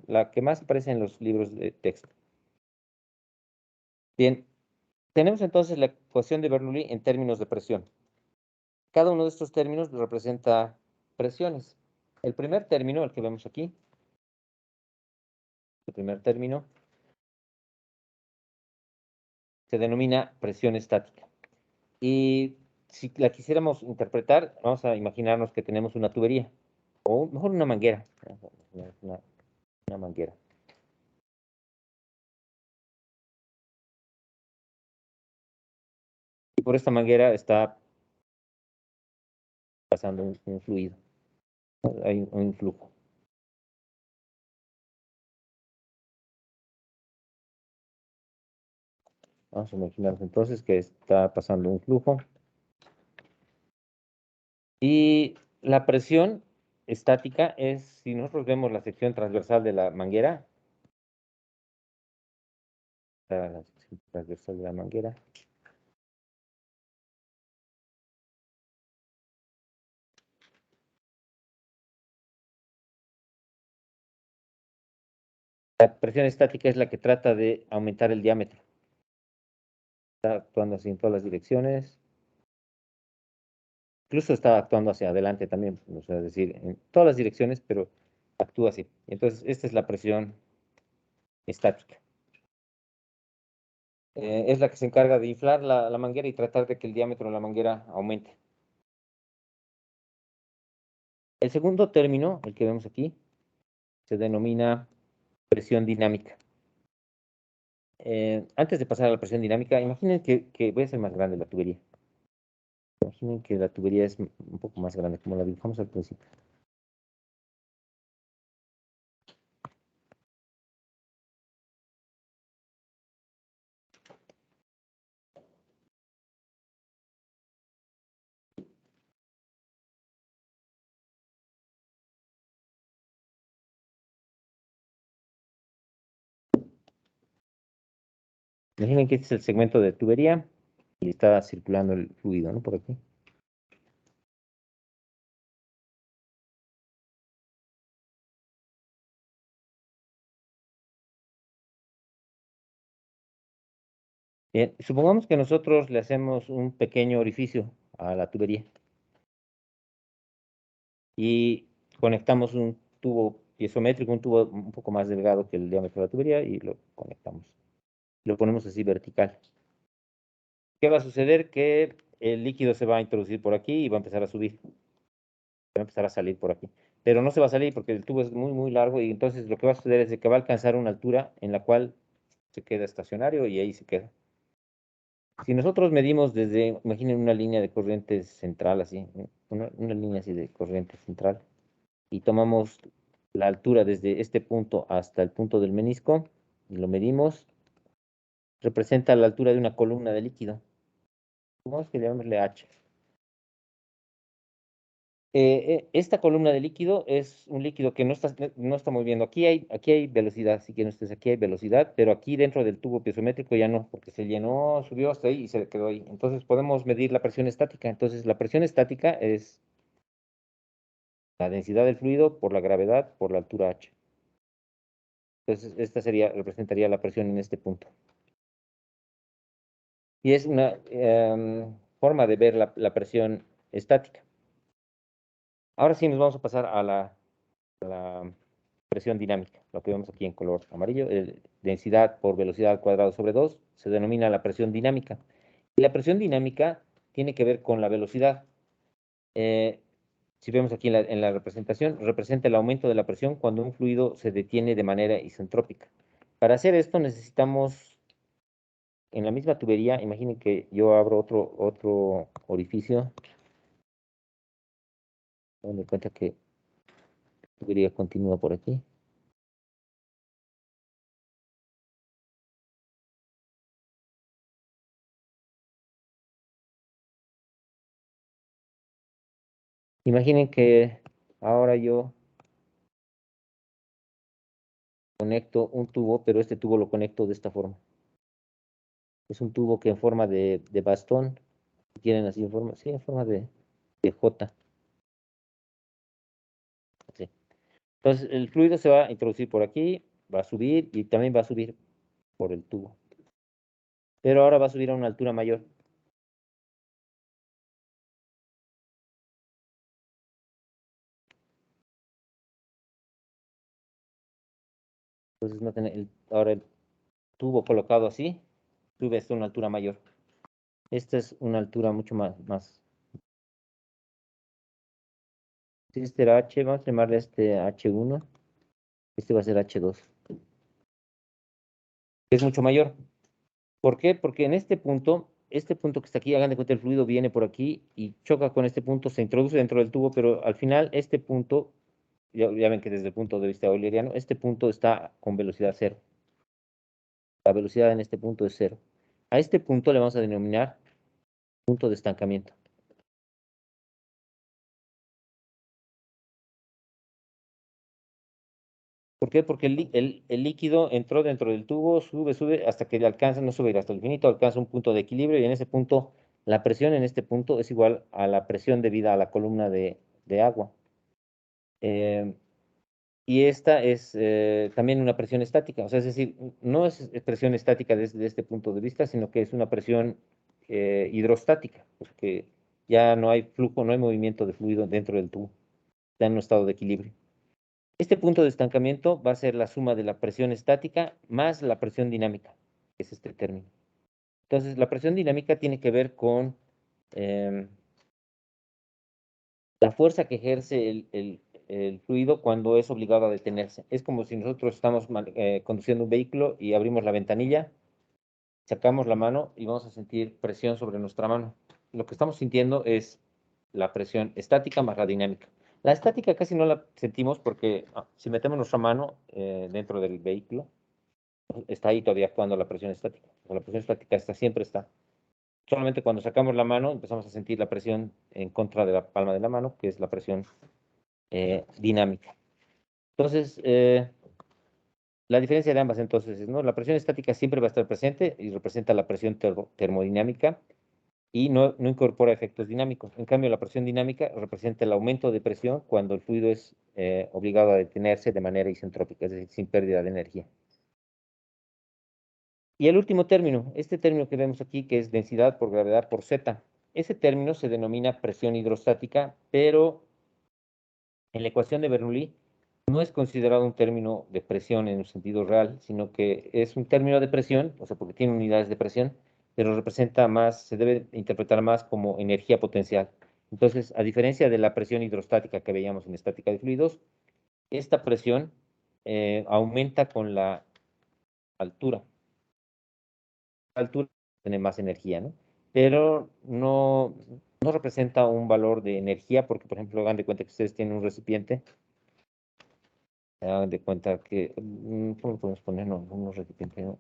[SPEAKER 1] la que más aparece en los libros de texto. Bien, tenemos entonces la ecuación de Bernoulli en términos de presión. Cada uno de estos términos representa presiones. El primer término, el que vemos aquí, el primer término, se denomina presión estática. Y si la quisiéramos interpretar, vamos a imaginarnos que tenemos una tubería, o mejor una manguera. Una manguera. Y por esta manguera está pasando un fluido. Hay un flujo. Vamos a imaginarnos entonces que está pasando un flujo. Y la presión estática es, si nosotros vemos la sección transversal de la manguera, la sección transversal de la manguera, la presión estática es la que trata de aumentar el diámetro. Está actuando así en todas las direcciones. Incluso está actuando hacia adelante también, o sea, es decir, en todas las direcciones, pero actúa así. Entonces, esta es la presión estática. Es la que se encarga de inflar la manguera y tratar de que el diámetro de la manguera aumente. El segundo término, el que vemos aquí, se denomina presión dinámica. Antes de pasar a la presión dinámica, imaginen que voy a hacer más grande la tubería. Imaginen que la tubería es un poco más grande, como la dibujamos al principio. Imaginen que este es el segmento de tubería y está circulando el fluido, ¿no? Por aquí. Bien, supongamos que nosotros le hacemos un pequeño orificio a la tubería y conectamos un tubo piezométrico, un tubo un poco más delgado que el diámetro de la tubería y lo conectamos. Lo ponemos así vertical. ¿Qué va a suceder? Que el líquido se va a introducir por aquí y va a empezar a subir. Va a empezar a salir por aquí. Pero no se va a salir porque el tubo es muy, muy largo y entonces lo que va a suceder es de que va a alcanzar una altura en la cual se queda estacionario y ahí se queda. Si nosotros medimos desde, imaginen una línea de corriente central así, ¿no? Una línea así de corriente central, y tomamos la altura desde este punto hasta el punto del menisco, y lo medimos, representa la altura de una columna de líquido. Vamos que llamémosle H. Esta columna de líquido es un líquido que no estamos viendo. Aquí hay velocidad, si quieren ustedes, aquí hay velocidad, pero aquí dentro del tubo piezométrico ya no, porque se llenó, subió hasta ahí y se quedó ahí. Entonces podemos medir la presión estática. Entonces la presión estática es la densidad del fluido por la gravedad por la altura H. Entonces esta representaría la presión en este punto. Y es una forma de ver la presión estática. Ahora sí nos vamos a pasar a la presión dinámica, lo que vemos aquí en color amarillo, densidad por velocidad al cuadrado sobre 2, se denomina la presión dinámica. Y la presión dinámica tiene que ver con la velocidad. Si vemos aquí en la representación, representa el aumento de la presión cuando un fluido se detiene de manera isentrópica. Para hacer esto necesitamos, en la misma tubería, imaginen que yo abro otro orificio, me cuenta que la tubería continúa por aquí. Imaginen que ahora yo conecto un tubo, pero este tubo lo conecto de esta forma. Es un tubo que en forma de bastón, si quieren así en forma, sí, en forma de J. Así. Entonces el fluido se va a introducir por aquí, va a subir y también va a subir por el tubo. Pero ahora va a subir a una altura mayor. Entonces noten ahora el tubo colocado así, sube hasta una altura mayor. Esta es una altura mucho más. Si este era H, vamos a llamarle este H1, este va a ser H2. Es mucho mayor. ¿Por qué? Porque en este punto que está aquí, hagan de cuenta el fluido viene por aquí y choca con este punto, se introduce dentro del tubo, pero al final este punto, ya ven que desde el punto de vista euleriano, este punto está con velocidad cero. La velocidad en este punto es cero. A este punto le vamos a denominar punto de estancamiento. ¿Por qué? Porque el líquido entró dentro del tubo, sube, hasta que alcanza, no sube hasta el infinito, alcanza un punto de equilibrio y en ese punto, la presión en este punto es igual a la presión debida a la columna de agua. Y esta es también una presión estática, o sea, es decir, no es presión estática desde este punto de vista, sino que es una presión hidrostática, porque ya no hay flujo, no hay movimiento de fluido dentro del tubo, está en un estado de equilibrio. Este punto de estancamiento va a ser la suma de la presión estática más la presión dinámica, que es este término. Entonces, la presión dinámica tiene que ver con la fuerza que ejerce el fluido cuando es obligado a detenerse. Es como si nosotros estamos conduciendo un vehículo y abrimos la ventanilla, sacamos la mano y vamos a sentir presión sobre nuestra mano. Lo que estamos sintiendo es la presión estática más la dinámica. La estática casi no la sentimos porque si metemos nuestra mano dentro del vehículo, está ahí todavía actuando la presión estática. O sea, la presión estática siempre está. Solamente cuando sacamos la mano empezamos a sentir la presión en contra de la palma de la mano, que es la presión dinámica. Entonces, la diferencia de ambas entonces es, ¿no? La presión estática siempre va a estar presente y representa la presión termodinámica y no incorpora efectos dinámicos. En cambio, la presión dinámica representa el aumento de presión cuando el fluido es obligado a detenerse de manera isentrópica, es decir, sin pérdida de energía. Y el último término, este término que vemos aquí, que es densidad por gravedad por Z, ese término se denomina presión hidrostática, pero en la ecuación de Bernoulli no es considerado un término de presión en un sentido real, sino que es un término de presión, o sea, porque tiene unidades de presión, pero representa más, se debe interpretar más como energía potencial. Entonces, a diferencia de la presión hidrostática que veíamos en estática de fluidos, esta presión aumenta con la altura. La altura tiene más energía, ¿no? Pero no representa un valor de energía, porque, por ejemplo, hagan de cuenta que ustedes tienen un recipiente. Hagan de cuenta que, ¿cómo lo podemos poner? No, unos recipientes, ¿no?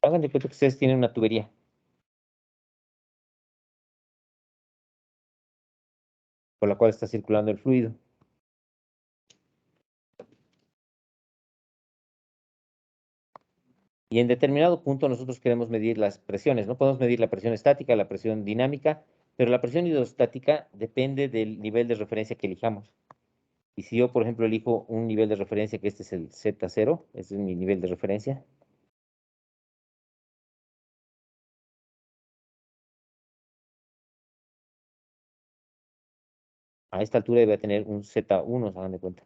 [SPEAKER 1] Hagan de cuenta que ustedes tienen una tubería. Por la cual está circulando el fluido. Y en determinado punto nosotros queremos medir las presiones, ¿no? Podemos medir la presión estática, la presión dinámica, pero la presión hidrostática depende del nivel de referencia que elijamos. Y si yo, por ejemplo, elijo un nivel de referencia, que este es el Z0, este es mi nivel de referencia, a esta altura debe tener un Z1, se hagan de cuenta.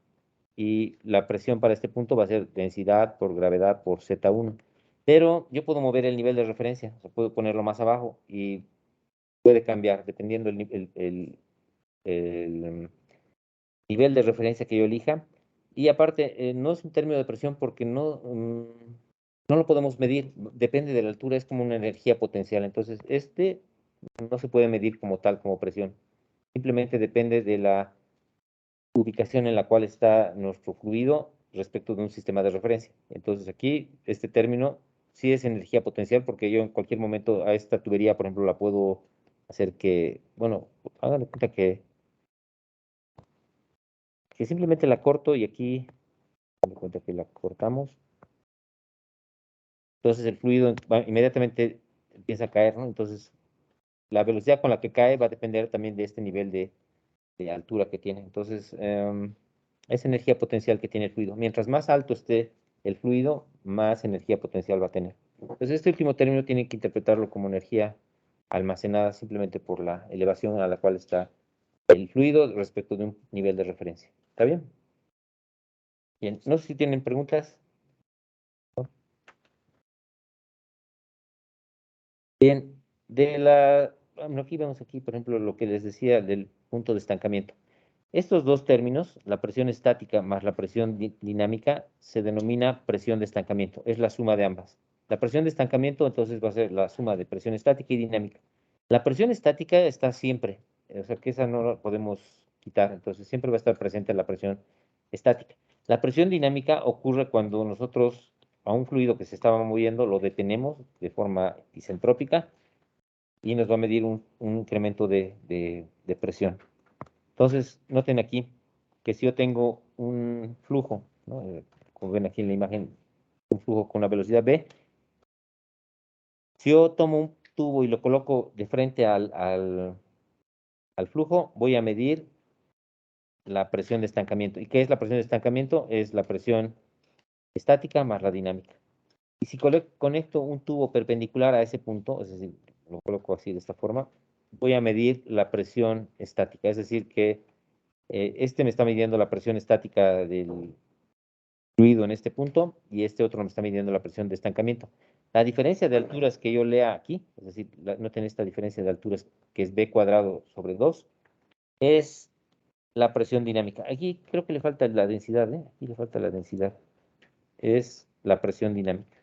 [SPEAKER 1] Y la presión para este punto va a ser densidad por gravedad por Z1. Pero yo puedo mover el nivel de referencia, o sea, puedo ponerlo más abajo y puede cambiar dependiendo el nivel de referencia que yo elija. Y aparte, no es un término de presión porque no lo podemos medir, depende de la altura, es como una energía potencial. Entonces, este no se puede medir como tal, como presión. Simplemente depende de la ubicación en la cual está nuestro fluido respecto de un sistema de referencia. Entonces aquí este término sí es energía potencial porque yo en cualquier momento a esta tubería, por ejemplo, la puedo hacer que, bueno, hagan de cuenta que simplemente la corto y aquí, hagan de cuenta que la cortamos. Entonces el fluido inmediatamente empieza a caer, ¿no? Entonces la velocidad con la que cae va a depender también de este nivel de altura que tiene. Entonces, es energía potencial que tiene el fluido. Mientras más alto esté el fluido, más energía potencial va a tener. Entonces, este último término tiene que interpretarlo como energía almacenada simplemente por la elevación a la cual está el fluido respecto de un nivel de referencia. ¿Está bien? Bien, no sé si tienen preguntas. Bien, bueno, aquí vemos aquí, por ejemplo, lo que les decía del punto de estancamiento. Estos dos términos, la presión estática más la presión dinámica, se denomina presión de estancamiento. Es la suma de ambas. La presión de estancamiento entonces va a ser la suma de presión estática y dinámica. La presión estática está siempre, o sea que esa no la podemos quitar, entonces siempre va a estar presente la presión estática. La presión dinámica ocurre cuando nosotros a un fluido que se estaba moviendo lo detenemos de forma isentrópica y nos va a medir un incremento de presión. Entonces, noten aquí que si yo tengo un flujo, ¿no? Como ven aquí en la imagen, un flujo con una velocidad v, si yo tomo un tubo y lo coloco de frente al flujo, voy a medir la presión de estancamiento. ¿Y qué es la presión de estancamiento? Es la presión estática más la dinámica. Y si conecto un tubo perpendicular a ese punto, es decir, lo coloco así de esta forma, voy a medir la presión estática, es decir, que este me está midiendo la presión estática del fluido en este punto y este otro me está midiendo la presión de estancamiento. La diferencia de alturas que yo lea aquí, es decir, noten esta diferencia de alturas que es b cuadrado sobre 2, es la presión dinámica. Aquí creo que le falta la densidad, ¿eh? Aquí le falta la densidad. Es la presión dinámica.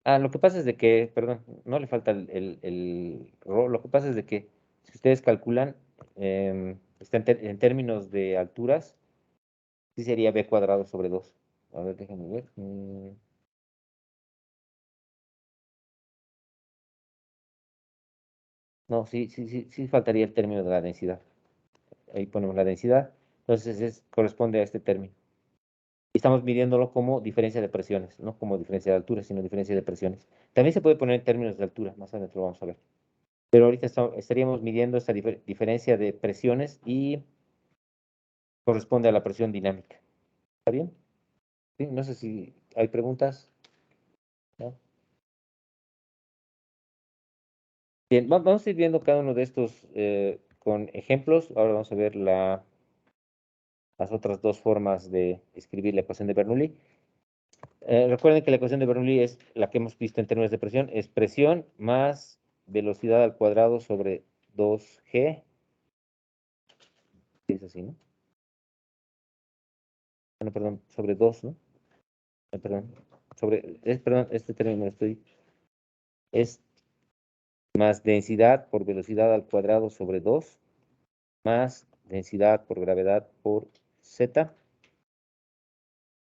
[SPEAKER 1] Ah, lo que pasa es de que, perdón, no le falta el rho, lo que pasa es de que, si ustedes calculan, está en términos de alturas, sí sería b cuadrado sobre 2. A ver, déjenme ver. No, sí faltaría el término de la densidad. Ahí ponemos la densidad. Entonces corresponde a este término. Y estamos midiéndolo como diferencia de presiones, no como diferencia de altura, sino diferencia de presiones. También se puede poner en términos de altura, más adelante lo vamos a ver. Pero ahorita estaríamos midiendo esta diferencia de presiones y corresponde a la presión dinámica. ¿Está bien? ¿Sí? No sé si hay preguntas. ¿No? Bien, vamos a ir viendo cada uno de estos con ejemplos. Ahora vamos a ver las otras dos formas de escribir la ecuación de Bernoulli. Recuerden que la ecuación de Bernoulli es la que hemos visto en términos de presión. Es presión más velocidad al cuadrado sobre 2g. Es así, ¿no? Bueno, perdón, sobre 2, ¿no? Perdón, perdón, este término es más densidad por velocidad al cuadrado sobre 2, más densidad por gravedad por z.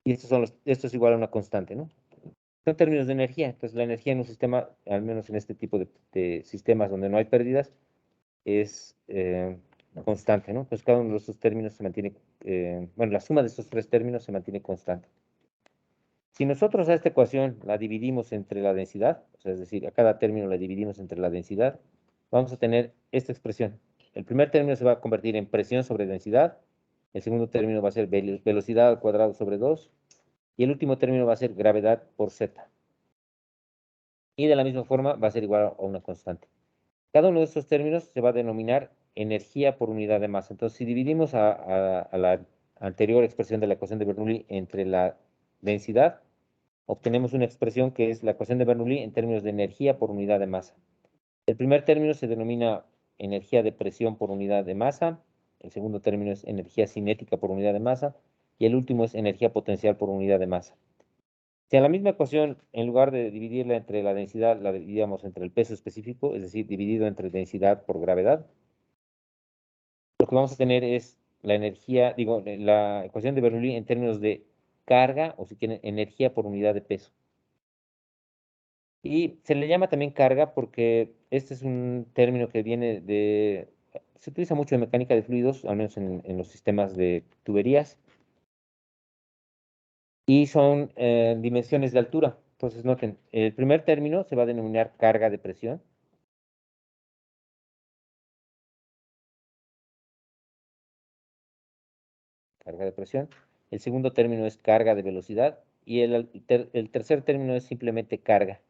[SPEAKER 1] Y esto es igual a una constante, ¿no? Son términos de energía. Entonces, la energía en un sistema, al menos en este tipo de sistemas donde no hay pérdidas, es constante, ¿no? Pues cada uno de estos términos se mantiene, bueno, la suma de estos tres términos se mantiene constante. Si nosotros a esta ecuación la dividimos entre la densidad, o sea, es decir, a cada término la dividimos entre la densidad, vamos a tener esta expresión. El primer término se va a convertir en presión sobre densidad, el segundo término va a ser velocidad al cuadrado sobre 2, y el último término va a ser gravedad por z. Y de la misma forma va a ser igual a una constante. Cada uno de estos términos se va a denominar energía por unidad de masa. Entonces, si dividimos a la anterior expresión de la ecuación de Bernoulli entre la densidad, obtenemos una expresión que es la ecuación de Bernoulli en términos de energía por unidad de masa. El primer término se denomina energía de presión por unidad de masa, el segundo término es energía cinética por unidad de masa, y el último es energía potencial por unidad de masa. Si a la misma ecuación, en lugar de dividirla entre la densidad, la dividíamos entre el peso específico, es decir, dividido entre densidad por gravedad, lo que vamos a tener es la energía, digo, la ecuación de Bernoulli en términos de carga, o si quieren, energía por unidad de peso. Y se le llama también carga porque este es un término que viene se utiliza mucho en mecánica de fluidos, al menos en los sistemas de tuberías, y son dimensiones de altura. Entonces, noten, el primer término se va a denominar carga de presión. Carga de presión. El segundo término es carga de velocidad y el tercer término es simplemente carga.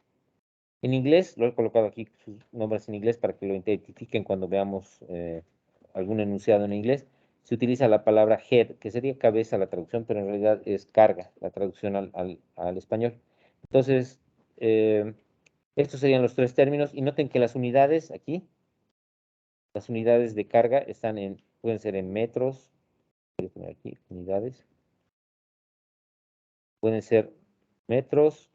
[SPEAKER 1] En inglés, lo he colocado aquí sus nombres en inglés para que lo identifiquen cuando veamos algún enunciado en inglés. Se utiliza la palabra head, que sería cabeza la traducción, pero en realidad es carga, la traducción al español. Entonces, estos serían los tres términos. Y noten que las unidades aquí, las unidades de carga pueden ser en metros, voy a poner aquí unidades, pueden ser metros,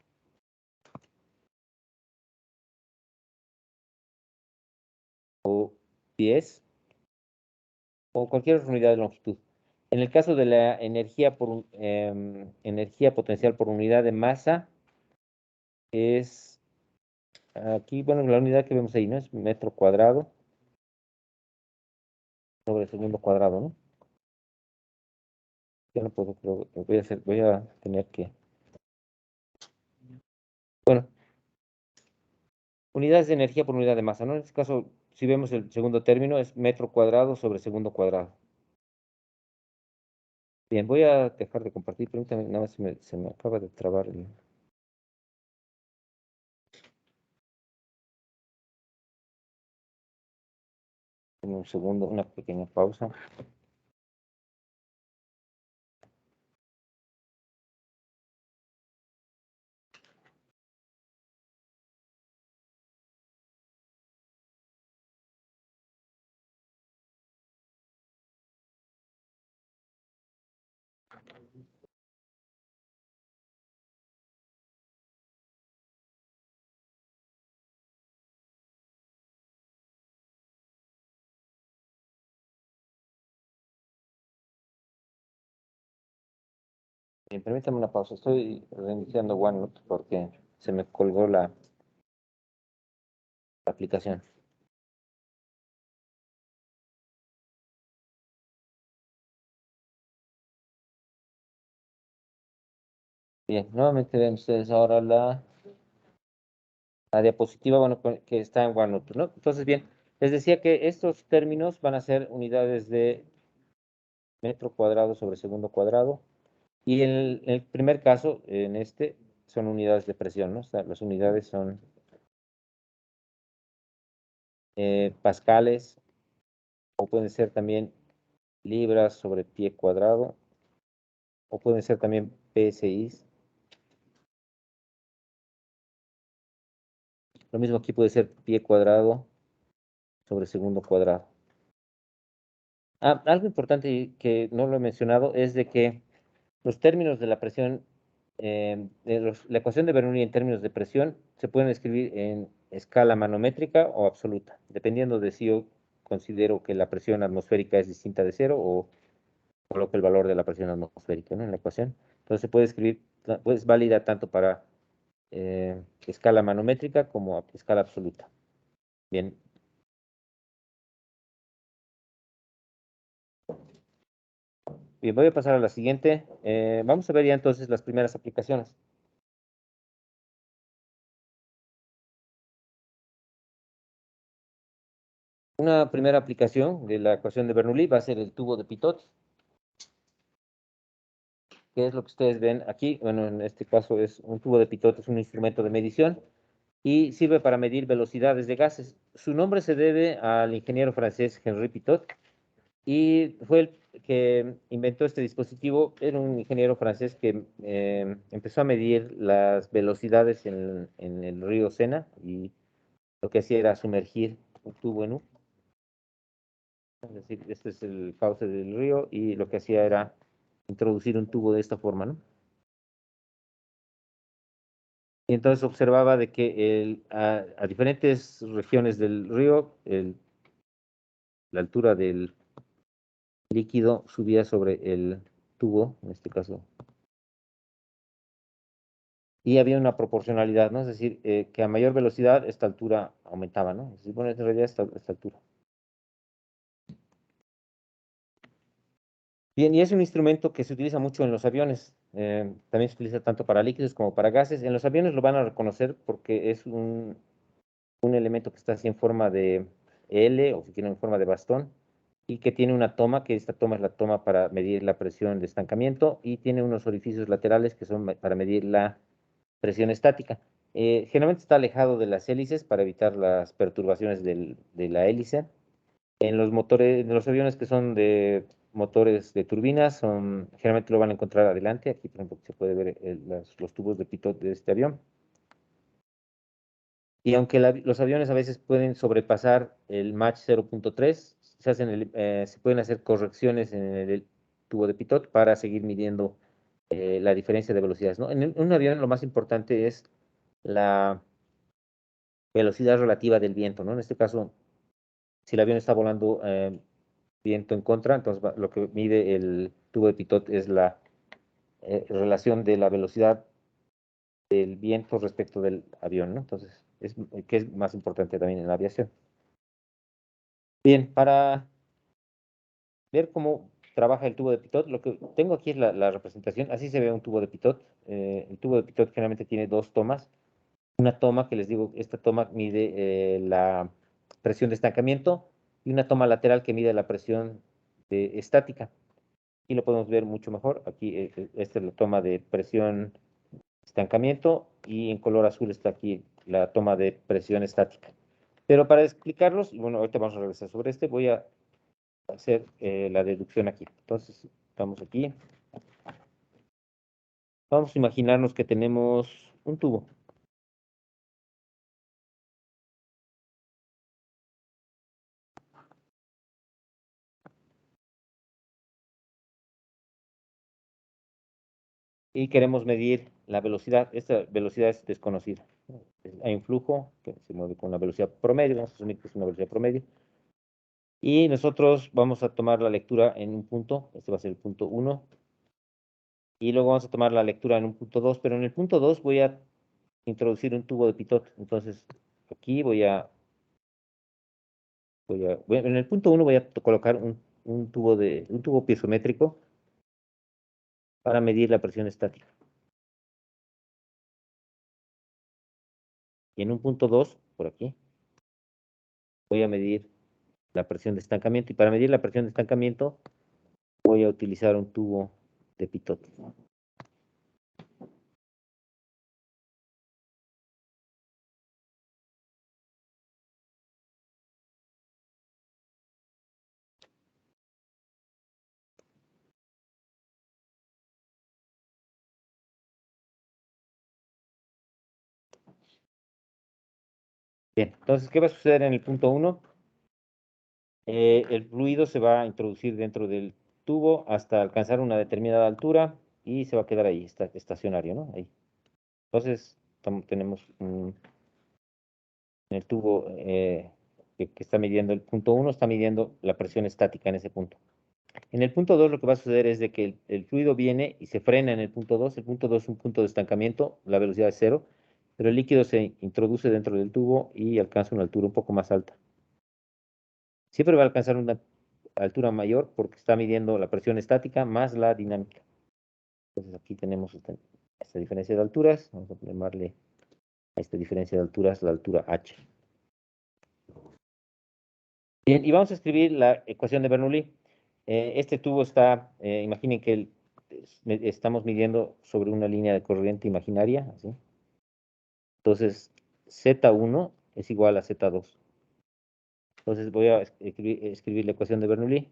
[SPEAKER 1] o pies, o cualquier otra unidad de longitud. En el caso de la energía potencial por unidad de masa, es aquí, bueno, la unidad que vemos ahí, ¿no? Es metro cuadrado sobre segundo cuadrado, ¿no? Ya no puedo, pero voy a tener que. Bueno, unidades de energía por unidad de masa, ¿no? En este caso, si vemos el segundo término, es metro cuadrado sobre segundo cuadrado. Bien, voy a dejar de compartir, permítanme, nada más se me acaba de trabar un segundo, una pequeña pausa. Bien, permítame una pausa. Estoy reiniciando OneNote porque se me colgó la aplicación. Bien, nuevamente ven ustedes ahora la diapositiva, bueno, que está en OneNote, ¿no? Entonces, bien, les decía que estos términos van a ser unidades de metro cuadrado sobre segundo cuadrado. Y en el primer caso, en este, son unidades de presión, ¿no? O sea, las unidades son pascales, o pueden ser también libras sobre pie cuadrado, o pueden ser también PSIs. Lo mismo aquí puede ser pie cuadrado sobre segundo cuadrado. Algo importante que no lo he mencionado es de que los términos de la presión, la ecuación de Bernoulli en términos de presión se pueden escribir en escala manométrica o absoluta, dependiendo de si yo considero que la presión atmosférica es distinta de cero o coloco el valor de la presión atmosférica, ¿no? En la ecuación. Entonces se puede escribir, pues válida tanto para escala manométrica como a escala absoluta. Bien. Bien, voy a pasar a la siguiente. Vamos a ver ya entonces las primeras aplicaciones. Una primera aplicación de la ecuación de Bernoulli va a ser el tubo de Pitot, que es lo que ustedes ven aquí. Bueno, en este caso es un tubo de Pitot, es un instrumento de medición y sirve para medir velocidades de gases. Su nombre se debe al ingeniero francés Henri Pitot y fue el que inventó este dispositivo. Era un ingeniero francés que empezó a medir las velocidades en el río Sena y lo que hacía era sumergir un tubo en un. Es decir, este es el cauce del río y lo que hacía era introducir un tubo de esta forma, ¿no? Y entonces observaba de que a diferentes regiones del río, la altura del líquido subía sobre el tubo, en este caso, y había una proporcionalidad, ¿no? Es decir, que a mayor velocidad esta altura aumentaba, ¿no? Es decir, bueno, en realidad esta altura. Bien, y es un instrumento que se utiliza mucho en los aviones. También se utiliza tanto para líquidos como para gases. En los aviones lo van a reconocer porque es un elemento que está así en forma de L o si quieren en forma de bastón y que tiene una toma, que esta toma es la toma para medir la presión de estancamiento y tiene unos orificios laterales que son para medir la presión estática. Generalmente está alejado de las hélices para evitar las perturbaciones de la hélice. En los motores, en los aviones que son de motores de turbinas, generalmente lo van a encontrar adelante. Aquí, por ejemplo, se puede ver los tubos de pitot de este avión. Y aunque los aviones a veces pueden sobrepasar el Mach 0.3, se pueden hacer correcciones en el tubo de pitot para seguir midiendo la diferencia de velocidades, ¿no? En un avión lo más importante es la velocidad relativa del viento, ¿no? En este caso, si el avión está volando viento en contra, entonces lo que mide el tubo de pitot es la relación de la velocidad del viento respecto del avión, ¿no? Entonces, que es más importante también en la aviación. Bien, para ver cómo trabaja el tubo de pitot, lo que tengo aquí es la representación, así se ve un tubo de pitot. El tubo de pitot generalmente tiene dos tomas. Una toma que les digo, esta toma mide la presión de estancamiento y una toma lateral que mide la presión de estática. Aquí lo podemos ver mucho mejor. Aquí esta es la toma de presión estancamiento y en color azul está aquí la toma de presión estática. Pero para explicarlos, y bueno, ahorita vamos a regresar sobre este, voy a hacer la deducción aquí. Entonces, estamos aquí. Vamos a imaginarnos que tenemos un tubo. y queremos medir la velocidad. Esta velocidad es desconocida. Hay un flujo que se mueve con la velocidad promedio, vamos a asumir que es una velocidad promedio. Y nosotros vamos a tomar la lectura en un punto, este va a ser el punto 1, y luego vamos a tomar la lectura en un punto 2, pero en el punto 2 voy a introducir un tubo de pitot. Entonces, aquí bueno, en el punto 1 voy a colocar un tubo piezométrico para medir la presión estática. Y en un punto 2, por aquí, voy a medir la presión de estancamiento. Y para medir la presión de estancamiento, voy a utilizar un tubo de pitot. Bien, entonces, ¿qué va a suceder en el punto 1? El fluido se va a introducir dentro del tubo hasta alcanzar una determinada altura y se va a quedar ahí, estacionario, ¿no? Ahí. Entonces, tenemos en el tubo que está midiendo el punto 1, está midiendo la presión estática en ese punto. En el punto 2 lo que va a suceder es de que el fluido viene y se frena en el punto 2. El punto 2 es un punto de estancamiento, la velocidad es 0, pero el líquido se introduce dentro del tubo y alcanza una altura un poco más alta. Siempre va a alcanzar una altura mayor porque está midiendo la presión estática más la dinámica. Entonces aquí tenemos esta diferencia de alturas. Vamos a llamarle a esta diferencia de alturas la altura H. Bien, y vamos a escribir la ecuación de Bernoulli. Este tubo está, imaginen que estamos midiendo sobre una línea de corriente imaginaria, ¿así? Entonces, Z1 es igual a Z2. Entonces voy a escribir la ecuación de Bernoulli.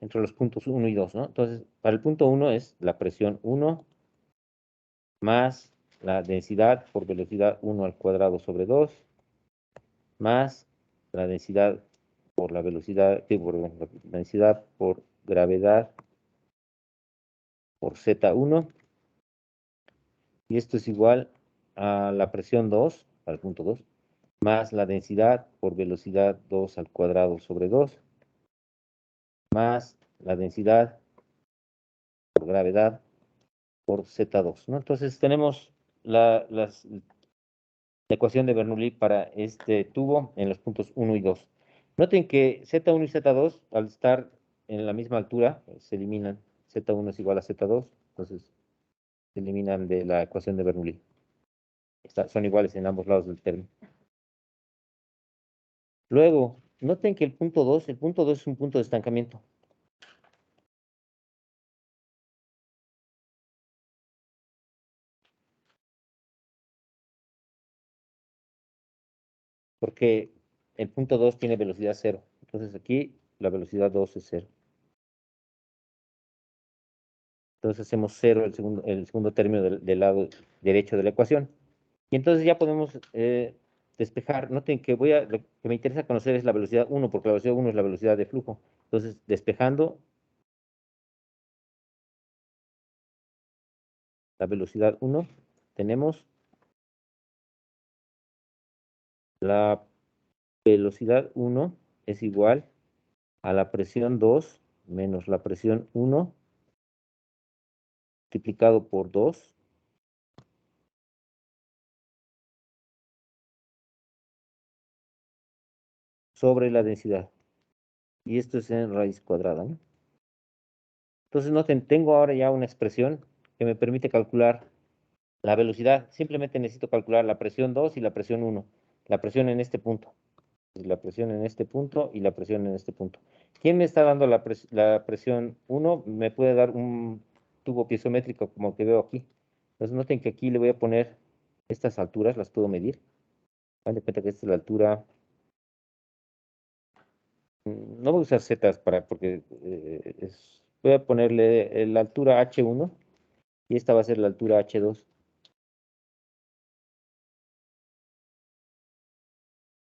[SPEAKER 1] Entre los puntos 1 y 2, ¿no? Entonces, para el punto 1 es la presión 1 más la densidad por velocidad 1 al cuadrado sobre 2, más la densidad por la velocidad, la densidad por gravedad por Z1, y esto es igual a la presión 2, al punto 2, más la densidad por velocidad 2 al cuadrado sobre 2, más la densidad por gravedad por Z2, ¿no? Entonces tenemos la ecuación de Bernoulli para este tubo en los puntos 1 y 2. Noten que Z1 y Z2, al estar en la misma altura, se eliminan. Z1 es igual a Z2, entonces se eliminan de la ecuación de Bernoulli. Son iguales en ambos lados del término. Luego, noten que el punto 2 es un punto de estancamiento. Porque el punto 2 tiene velocidad 0. Entonces aquí la velocidad 2 es 0. Entonces hacemos 0 el segundo término del lado derecho de la ecuación. Y entonces ya podemos despejar. Noten que lo que me interesa conocer es la velocidad 1, porque la velocidad 1 es la velocidad de flujo. Entonces, despejando la velocidad 1, tenemos la velocidad 1 es igual a la presión 2 menos la presión 1 multiplicado por 2 sobre la densidad. Y esto es en raíz cuadrada, ¿no? Entonces, noten, tengo ahora ya una expresión que me permite calcular la velocidad. Simplemente necesito calcular la presión 2 y la presión 1. La presión en este punto. La presión en este punto y la presión en este punto. ¿Quién me está dando la presión 1? Me puede dar un tubo piezométrico como el que veo aquí. Entonces, noten que aquí le voy a poner estas alturas, las puedo medir. Hagan de cuenta que esta es la altura. No voy a usar zetas porque voy a ponerle la altura H1 y esta va a ser la altura H2.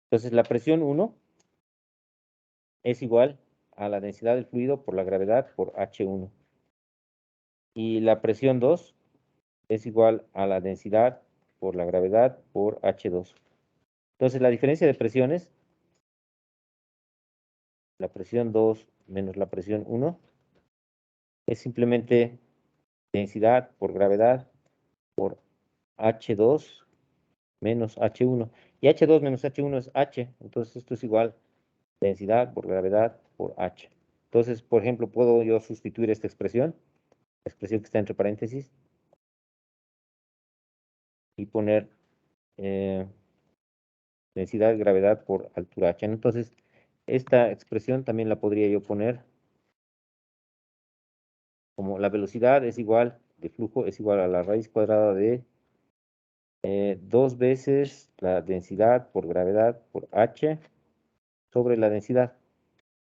[SPEAKER 1] Entonces la presión 1 es igual a la densidad del fluido por la gravedad por H1. Y la presión 2 es igual a la densidad por la gravedad por H2. Entonces, la diferencia de presiones, la presión 2 menos la presión 1, es simplemente densidad por gravedad por H2 menos H1. Y H2 menos H1 es H, entonces esto es igual densidad por gravedad por H. Entonces, por ejemplo, puedo yo sustituir esta expresión, la expresión que está entre paréntesis, y poner densidad de gravedad por altura H. Entonces, esta expresión también la podría yo poner como la velocidad es igual, de flujo es igual a la raíz cuadrada de 2 veces la densidad por gravedad por H sobre la densidad.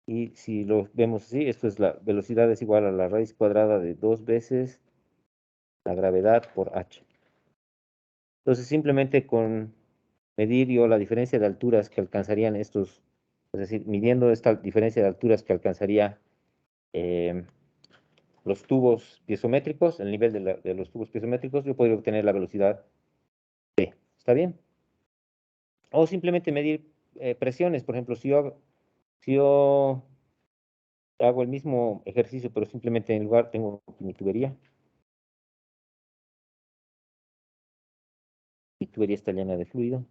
[SPEAKER 1] Y si lo vemos así, esto es la velocidad es igual a la raíz cuadrada de 2 veces la gravedad por H. Entonces, simplemente con medir yo la diferencia de alturas que alcanzarían estos, es decir, midiendo esta diferencia de alturas que alcanzaría los tubos piezométricos, el nivel de los tubos piezométricos, yo podría obtener la velocidad P. ¿Está bien? O simplemente medir presiones. Por ejemplo, si yo hago el mismo ejercicio, pero simplemente en lugar tengo mi tubería está llena de fluido.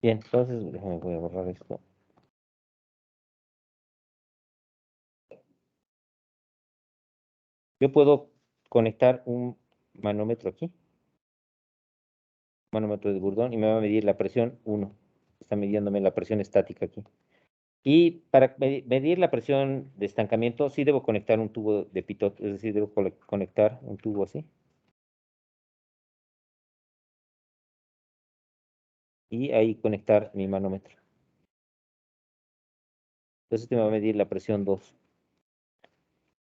[SPEAKER 1] Bien, entonces, déjame, voy a borrar esto. Yo puedo conectar un manómetro aquí, manómetro de Bourdon, y me va a medir la presión 1. Está midiéndome la presión estática aquí. Y para medir la presión de estancamiento, sí debo conectar un tubo de pitot, es decir, debo conectar un tubo así. Y ahí conectar mi manómetro. Entonces este me va a medir la presión 2.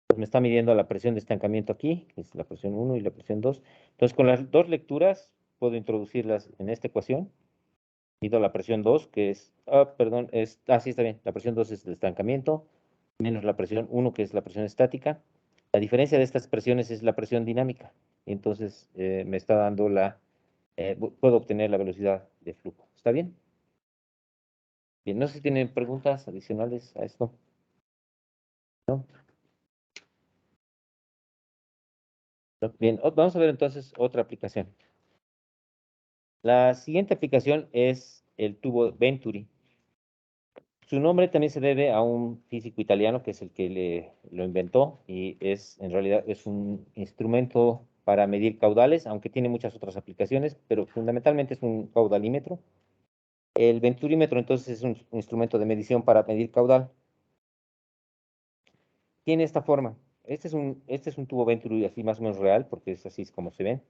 [SPEAKER 1] Pues me está midiendo la presión de estancamiento aquí, que es la presión 1 y la presión 2. Entonces con las dos lecturas puedo introducirlas en esta ecuación. Mido la presión 2, que es, perdón, sí está bien, la presión 2 es el estancamiento, menos la presión 1, que es la presión estática. La diferencia de estas presiones es la presión dinámica. Entonces me está dando puedo obtener la velocidad de flujo. ¿Está bien? Bien, no sé si tienen preguntas adicionales a esto. ¿No? No, bien, vamos a ver entonces otra aplicación. La siguiente aplicación es el tubo Venturi. Su nombre también se debe a un físico italiano que es el que lo inventó y en realidad es un instrumento para medir caudales, aunque tiene muchas otras aplicaciones, pero fundamentalmente es un caudalímetro. El venturímetro entonces es un instrumento de medición para medir caudal. Tiene esta forma. Este es un tubo Venturi así más o menos real, porque es así como se ve.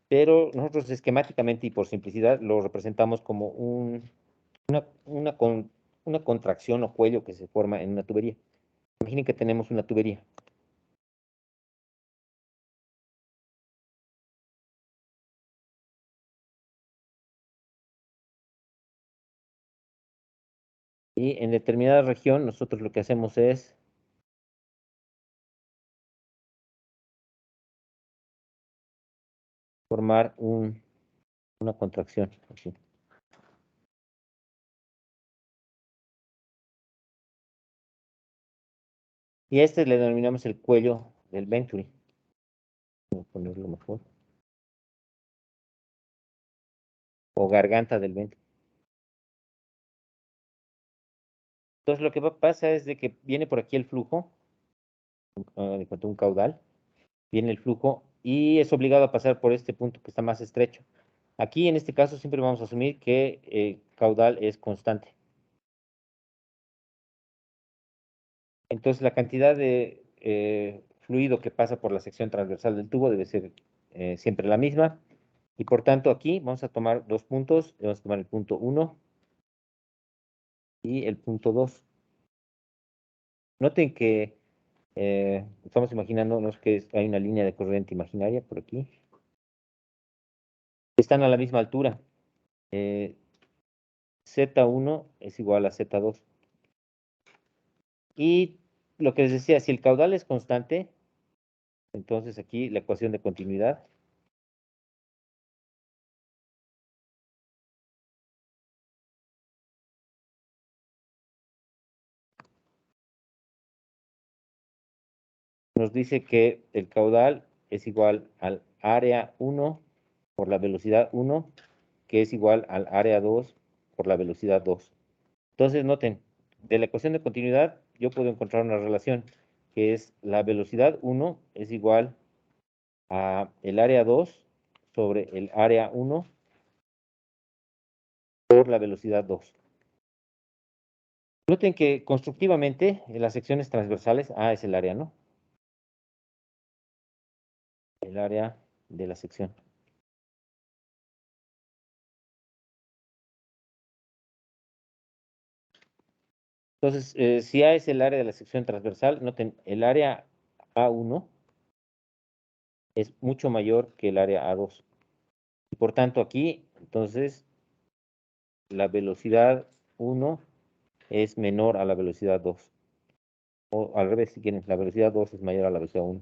[SPEAKER 1] Pero nosotros esquemáticamente y por simplicidad lo representamos como una contracción o cuello que se forma en una tubería. Imaginen que tenemos una tubería. Y en determinada región nosotros lo que hacemos es formar una contracción. Así. Y a este le denominamos el cuello del Venturi. Voy a ponerlo mejor. O garganta del Venturi. Entonces lo que pasa es de que viene por aquí el flujo, de cuanto un caudal, viene el flujo y es obligado a pasar por este punto que está más estrecho. Aquí en este caso siempre vamos a asumir que el caudal es constante. Entonces la cantidad de fluido que pasa por la sección transversal del tubo debe ser siempre la misma. Y por tanto, aquí vamos a tomar dos puntos. Vamos a tomar el punto 1 y el punto 2. Noten que estamos imaginándonos que hay una línea de corriente imaginaria por aquí. Están a la misma altura. Z1 es igual a Z2. Y lo que les decía, si el caudal es constante, entonces aquí la ecuación de continuidad nos dice que el caudal es igual al área 1 por la velocidad 1, que es igual al área 2 por la velocidad 2. Entonces, noten, de la ecuación de continuidad yo puedo encontrar una relación, que es la velocidad 1 es igual a el área 2 sobre el área 1 por la velocidad 2. Noten que constructivamente en las secciones transversales, A es el área, ¿no? El área de la sección. Entonces, si A es el área de la sección transversal, noten, el área A1 es mucho mayor que el área A2. Y por tanto, aquí, entonces, la velocidad 1 es menor a la velocidad 2. O al revés, si quieren, la velocidad 2 es mayor a la velocidad 1.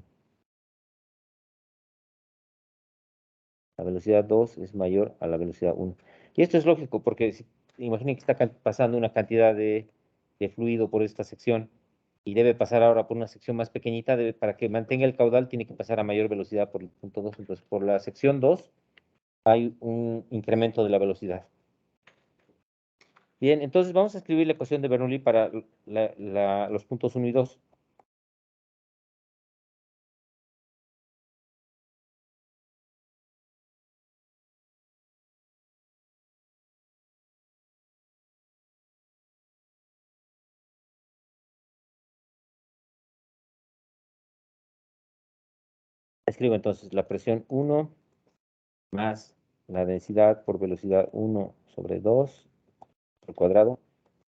[SPEAKER 1] La velocidad 2 es mayor a la velocidad 1. Y esto es lógico, porque imaginen que está pasando una cantidad de fluido por esta sección y debe pasar ahora por una sección más pequeñita, para que mantenga el caudal tiene que pasar a mayor velocidad por el punto 2. Entonces, por la sección 2 hay un incremento de la velocidad. Bien, entonces vamos a escribir la ecuación de Bernoulli para los puntos 1 y 2. Escribo entonces la presión 1 más la densidad por velocidad 1 sobre 2 al cuadrado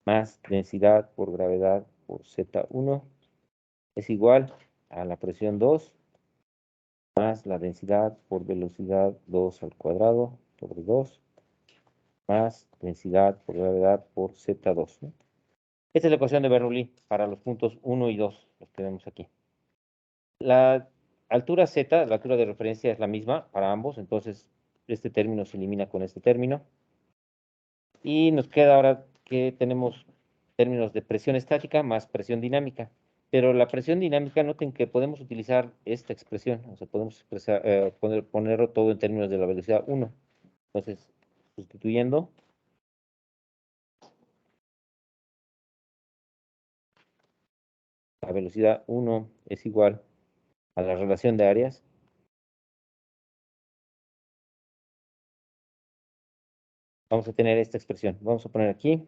[SPEAKER 1] más densidad por gravedad por Z1 es igual a la presión 2 más la densidad por velocidad 2 al cuadrado sobre 2 más densidad por gravedad por Z2, ¿no? Esta es la ecuación de Bernoulli para los puntos 1 y 2, los que vemos aquí. La altura Z, la altura de referencia, es la misma para ambos, entonces este término se elimina con este término. Y nos queda ahora que tenemos términos de presión estática más presión dinámica. Pero la presión dinámica, noten que podemos utilizar esta expresión, o sea, podemos ponerlo todo en términos de la velocidad 1. Entonces, sustituyendo, la velocidad 1 es igual a la relación de áreas. Vamos a tener esta expresión. Vamos a poner aquí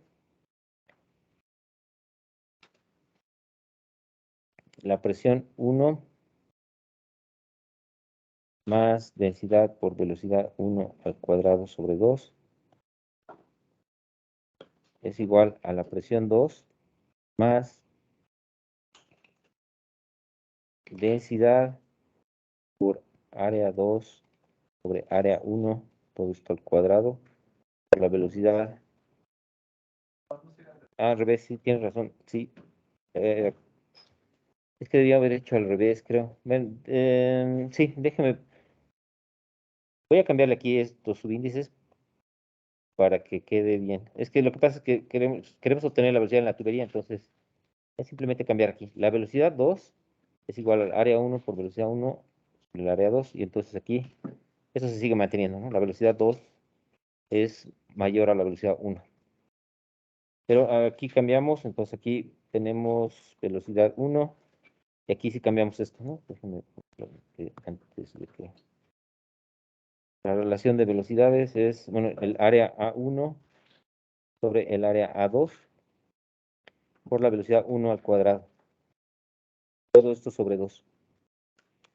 [SPEAKER 1] la presión 1 más densidad por velocidad 1 al cuadrado sobre 2 es igual a la presión 2 más densidad por área 2 sobre área 1, todo esto al cuadrado, por la velocidad. Al revés, sí, tienes razón, sí. Es que debía haber hecho al revés, creo. Sí, déjeme. Voy a cambiarle aquí estos subíndices para que quede bien. Es que lo que pasa es que queremos obtener la velocidad en la tubería, entonces es simplemente cambiar aquí. La velocidad 2 es igual al área 1 por velocidad 1 sobre el área 2, y entonces aquí eso se sigue manteniendo, ¿no? La velocidad 2 es mayor a la velocidad 1. Pero aquí cambiamos, entonces aquí tenemos velocidad 1, y aquí sí cambiamos esto, ¿no? Déjenme antes de que... La relación de velocidades es, bueno, el área A1 sobre el área A2 por la velocidad 1 al cuadrado. Todo esto sobre 2.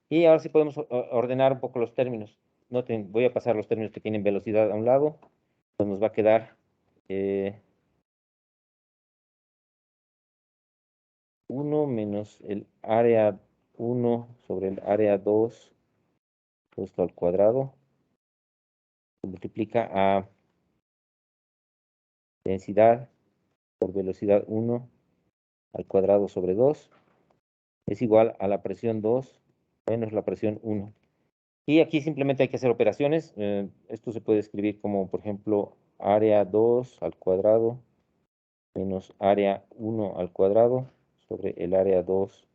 [SPEAKER 1] Y ahora sí podemos ordenar un poco los términos. noten, voy a pasar los términos que tienen velocidad a un lado, pues nos va a quedar 1 menos el área 1 sobre el área 2 puesto al cuadrado, se multiplica a densidad por velocidad 1 al cuadrado sobre 2, es igual a la presión 2 menos la presión 1. Y aquí simplemente hay que hacer operaciones. Esto se puede escribir como, por ejemplo, área 2 al cuadrado menos área 1 al cuadrado sobre el área 2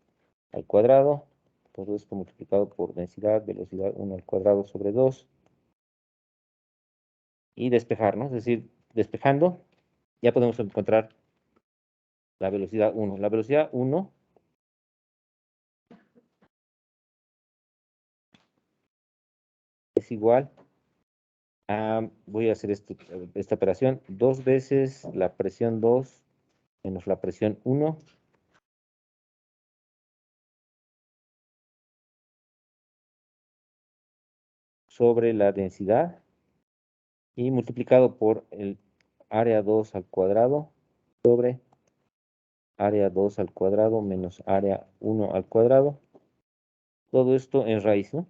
[SPEAKER 1] al cuadrado. Todo esto multiplicado por densidad, velocidad 1 al cuadrado sobre 2. Y despejar, ¿no? Es decir, despejando, ya podemos encontrar la velocidad 1. La velocidad 1 es igual a, voy a hacer esta operación, 2 veces la presión 2 menos la presión 1 sobre la densidad y multiplicado por el área 2 al cuadrado sobre área 2 al cuadrado menos área 1 al cuadrado. Todo esto en raíz, ¿no?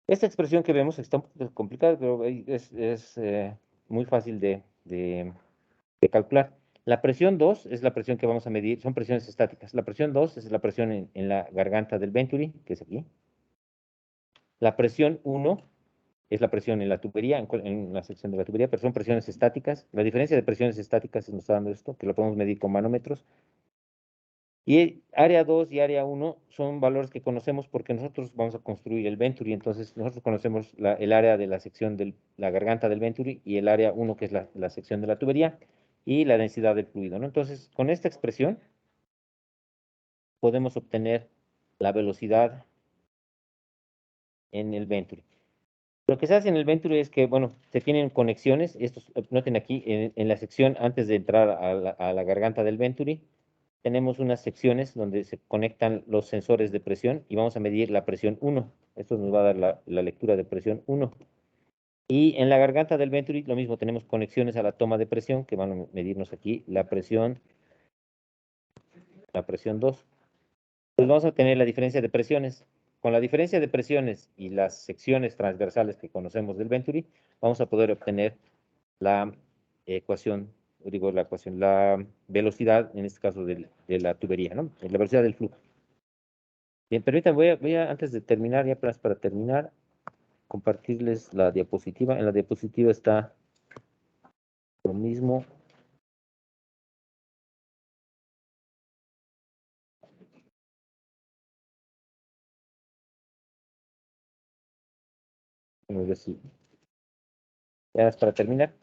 [SPEAKER 1] Esta expresión que vemos está un poco complicada, pero es muy fácil de calcular. La presión 2 es la presión que vamos a medir, son presiones estáticas. La presión 2 es la presión en la garganta del Venturi, que es aquí. La presión 1 es la presión en la tubería, en la sección de la tubería, pero son presiones estáticas. La diferencia de presiones estáticas nos está dando esto, que lo podemos medir con manómetros. Y área 2 y área 1 son valores que conocemos porque nosotros vamos a construir el Venturi, entonces nosotros conocemos el área de la sección de la garganta del Venturi y el área 1 que es la sección de la tubería y la densidad del fluido, ¿no? Entonces, con esta expresión podemos obtener la velocidad en el Venturi. Lo que se hace en el Venturi es que, bueno, se tienen conexiones, estos, noten aquí, en la sección antes de entrar a la garganta del Venturi, tenemos unas secciones donde se conectan los sensores de presión y vamos a medir la presión 1. Esto nos va a dar la lectura de presión 1. Y en la garganta del Venturi lo mismo, tenemos conexiones a la toma de presión que van a medirnos aquí la presión 2. Pues vamos a tener la diferencia de presiones. Con la diferencia de presiones y las secciones transversales que conocemos del Venturi, vamos a poder obtener la ecuación, la velocidad, en este caso de la tubería, ¿no? La velocidad del flujo. Bien, permítanme, voy a, antes de terminar, ya para terminar, compartirles la diapositiva. En la diapositiva está lo mismo. Vamos a ver si, ya es para terminar.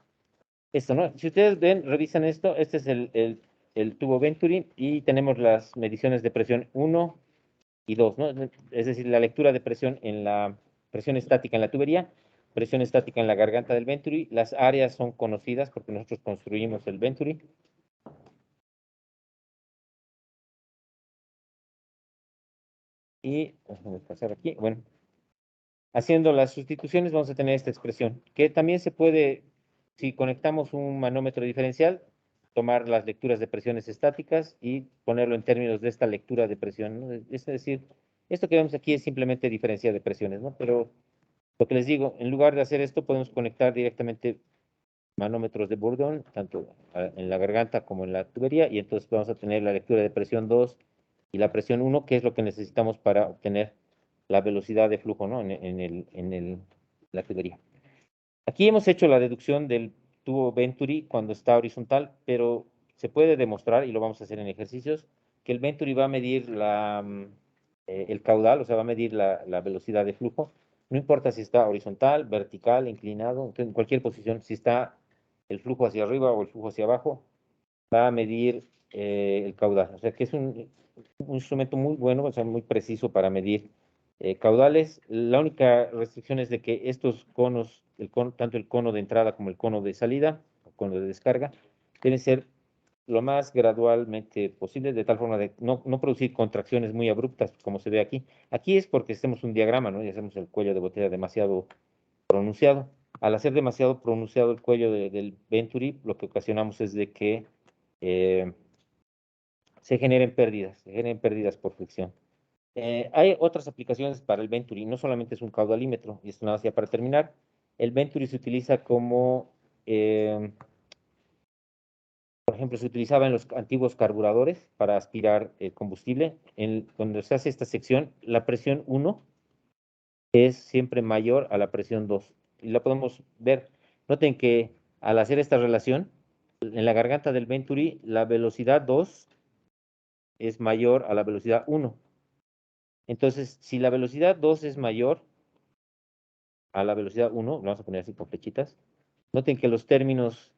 [SPEAKER 1] Esto, ¿no? Si ustedes ven, revisan esto, este es el tubo Venturi y tenemos las mediciones de presión 1 y 2, ¿no? Es decir, la lectura de presión en la presión estática en la tubería, presión estática en la garganta del Venturi. Las áreas son conocidas porque nosotros construimos el Venturi. Y, déjame pasar aquí, bueno, haciendo las sustituciones vamos a tener esta expresión, que también se puede, si conectamos un manómetro diferencial, tomar las lecturas de presiones estáticas y ponerlo en términos de esta lectura de presión, ¿no? Es decir, esto que vemos aquí es simplemente diferencia de presiones, ¿no? Pero lo que les digo, en lugar de hacer esto, podemos conectar directamente manómetros de Bourdon, tanto en la garganta como en la tubería, y entonces vamos a tener la lectura de presión 2 y la presión 1, que es lo que necesitamos para obtener la velocidad de flujo, ¿no? La tubería. Aquí hemos hecho la deducción del tubo Venturi cuando está horizontal, pero se puede demostrar, y lo vamos a hacer en ejercicios, que el Venturi va a medir el caudal, o sea, va a medir la velocidad de flujo. No importa si está horizontal, vertical, inclinado, en cualquier posición, si está el flujo hacia arriba o el flujo hacia abajo, va a medir el caudal. O sea que es un instrumento muy bueno, o sea, muy preciso para medir caudales. La única restricción es de que estos conos, tanto el cono de entrada como el cono de salida, o cono de descarga, deben ser lo más gradualmente posible, de tal forma de no producir contracciones muy abruptas, como se ve aquí. Aquí es porque hacemos un diagrama, ¿no? Y hacemos el cuello de botella demasiado pronunciado. Al hacer demasiado pronunciado el cuello del Venturi, lo que ocasionamos es de que se generen pérdidas por fricción. Hay otras aplicaciones para el Venturi, no solamente es un caudalímetro, y esto nada más ya para terminar. El Venturi se utiliza como, por ejemplo, se utilizaba en los antiguos carburadores para aspirar combustible. Cuando se hace esta sección, la presión 1 es siempre mayor a la presión 2. Y la podemos ver. Noten que al hacer esta relación, en la garganta del Venturi, la velocidad 2 es mayor a la velocidad 1. Entonces, si la velocidad 2 es mayor a la velocidad 1, lo vamos a poner así con flechitas, noten que los términos,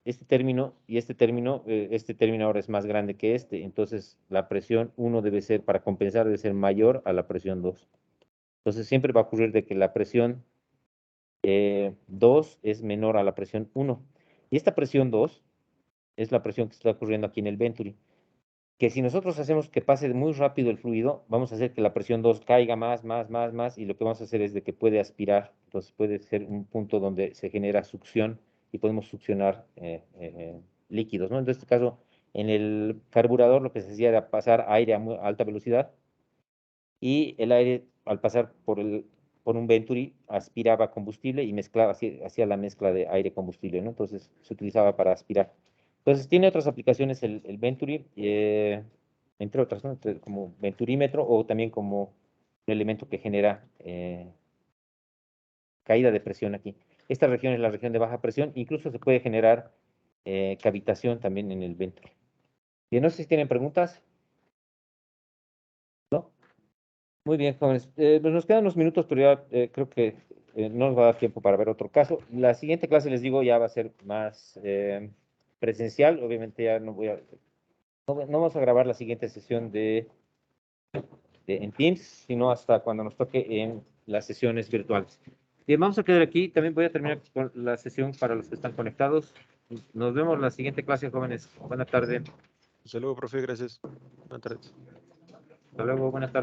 [SPEAKER 1] este término y este término ahora es más grande que este, entonces la presión 1 debe ser, para compensar, debe ser mayor a la presión 2. Entonces siempre va a ocurrir de que la presión 2 es menor a la presión 1. Y esta presión 2 es la presión que está ocurriendo aquí en el Venturi. Que si nosotros hacemos que pase muy rápido el fluido, vamos a hacer que la presión 2 caiga más, y lo que vamos a hacer es de que puede aspirar. Entonces puede ser un punto donde se genera succión y podemos succionar líquidos, ¿no? En este caso, en el carburador lo que se hacía era pasar aire a alta velocidad y el aire, al pasar por un Venturi, aspiraba combustible y mezclaba, hacía la mezcla de aire-combustible, ¿no? Entonces se utilizaba para aspirar. Entonces tiene otras aplicaciones el Venturi, entre otras, ¿no? Como venturímetro o también como un elemento que genera caída de presión aquí. Esta región es la región de baja presión, incluso se puede generar cavitación también en el Venturi. Bien, no sé si tienen preguntas. ¿No? Muy bien, jóvenes. Pues nos quedan unos minutos, pero ya creo que no nos va a dar tiempo para ver otro caso. La siguiente clase, les digo, ya va a ser más presencial. Obviamente ya no vamos a grabar la siguiente sesión en Teams, sino hasta cuando nos toque en las sesiones virtuales. Bien, vamos a quedar aquí. También voy a terminar con la sesión para los que están conectados. Nos vemos en la siguiente clase, jóvenes. Buena tarde.
[SPEAKER 3] Hasta luego, profe, gracias. Buenas tardes.
[SPEAKER 1] Hasta luego, buenas tardes.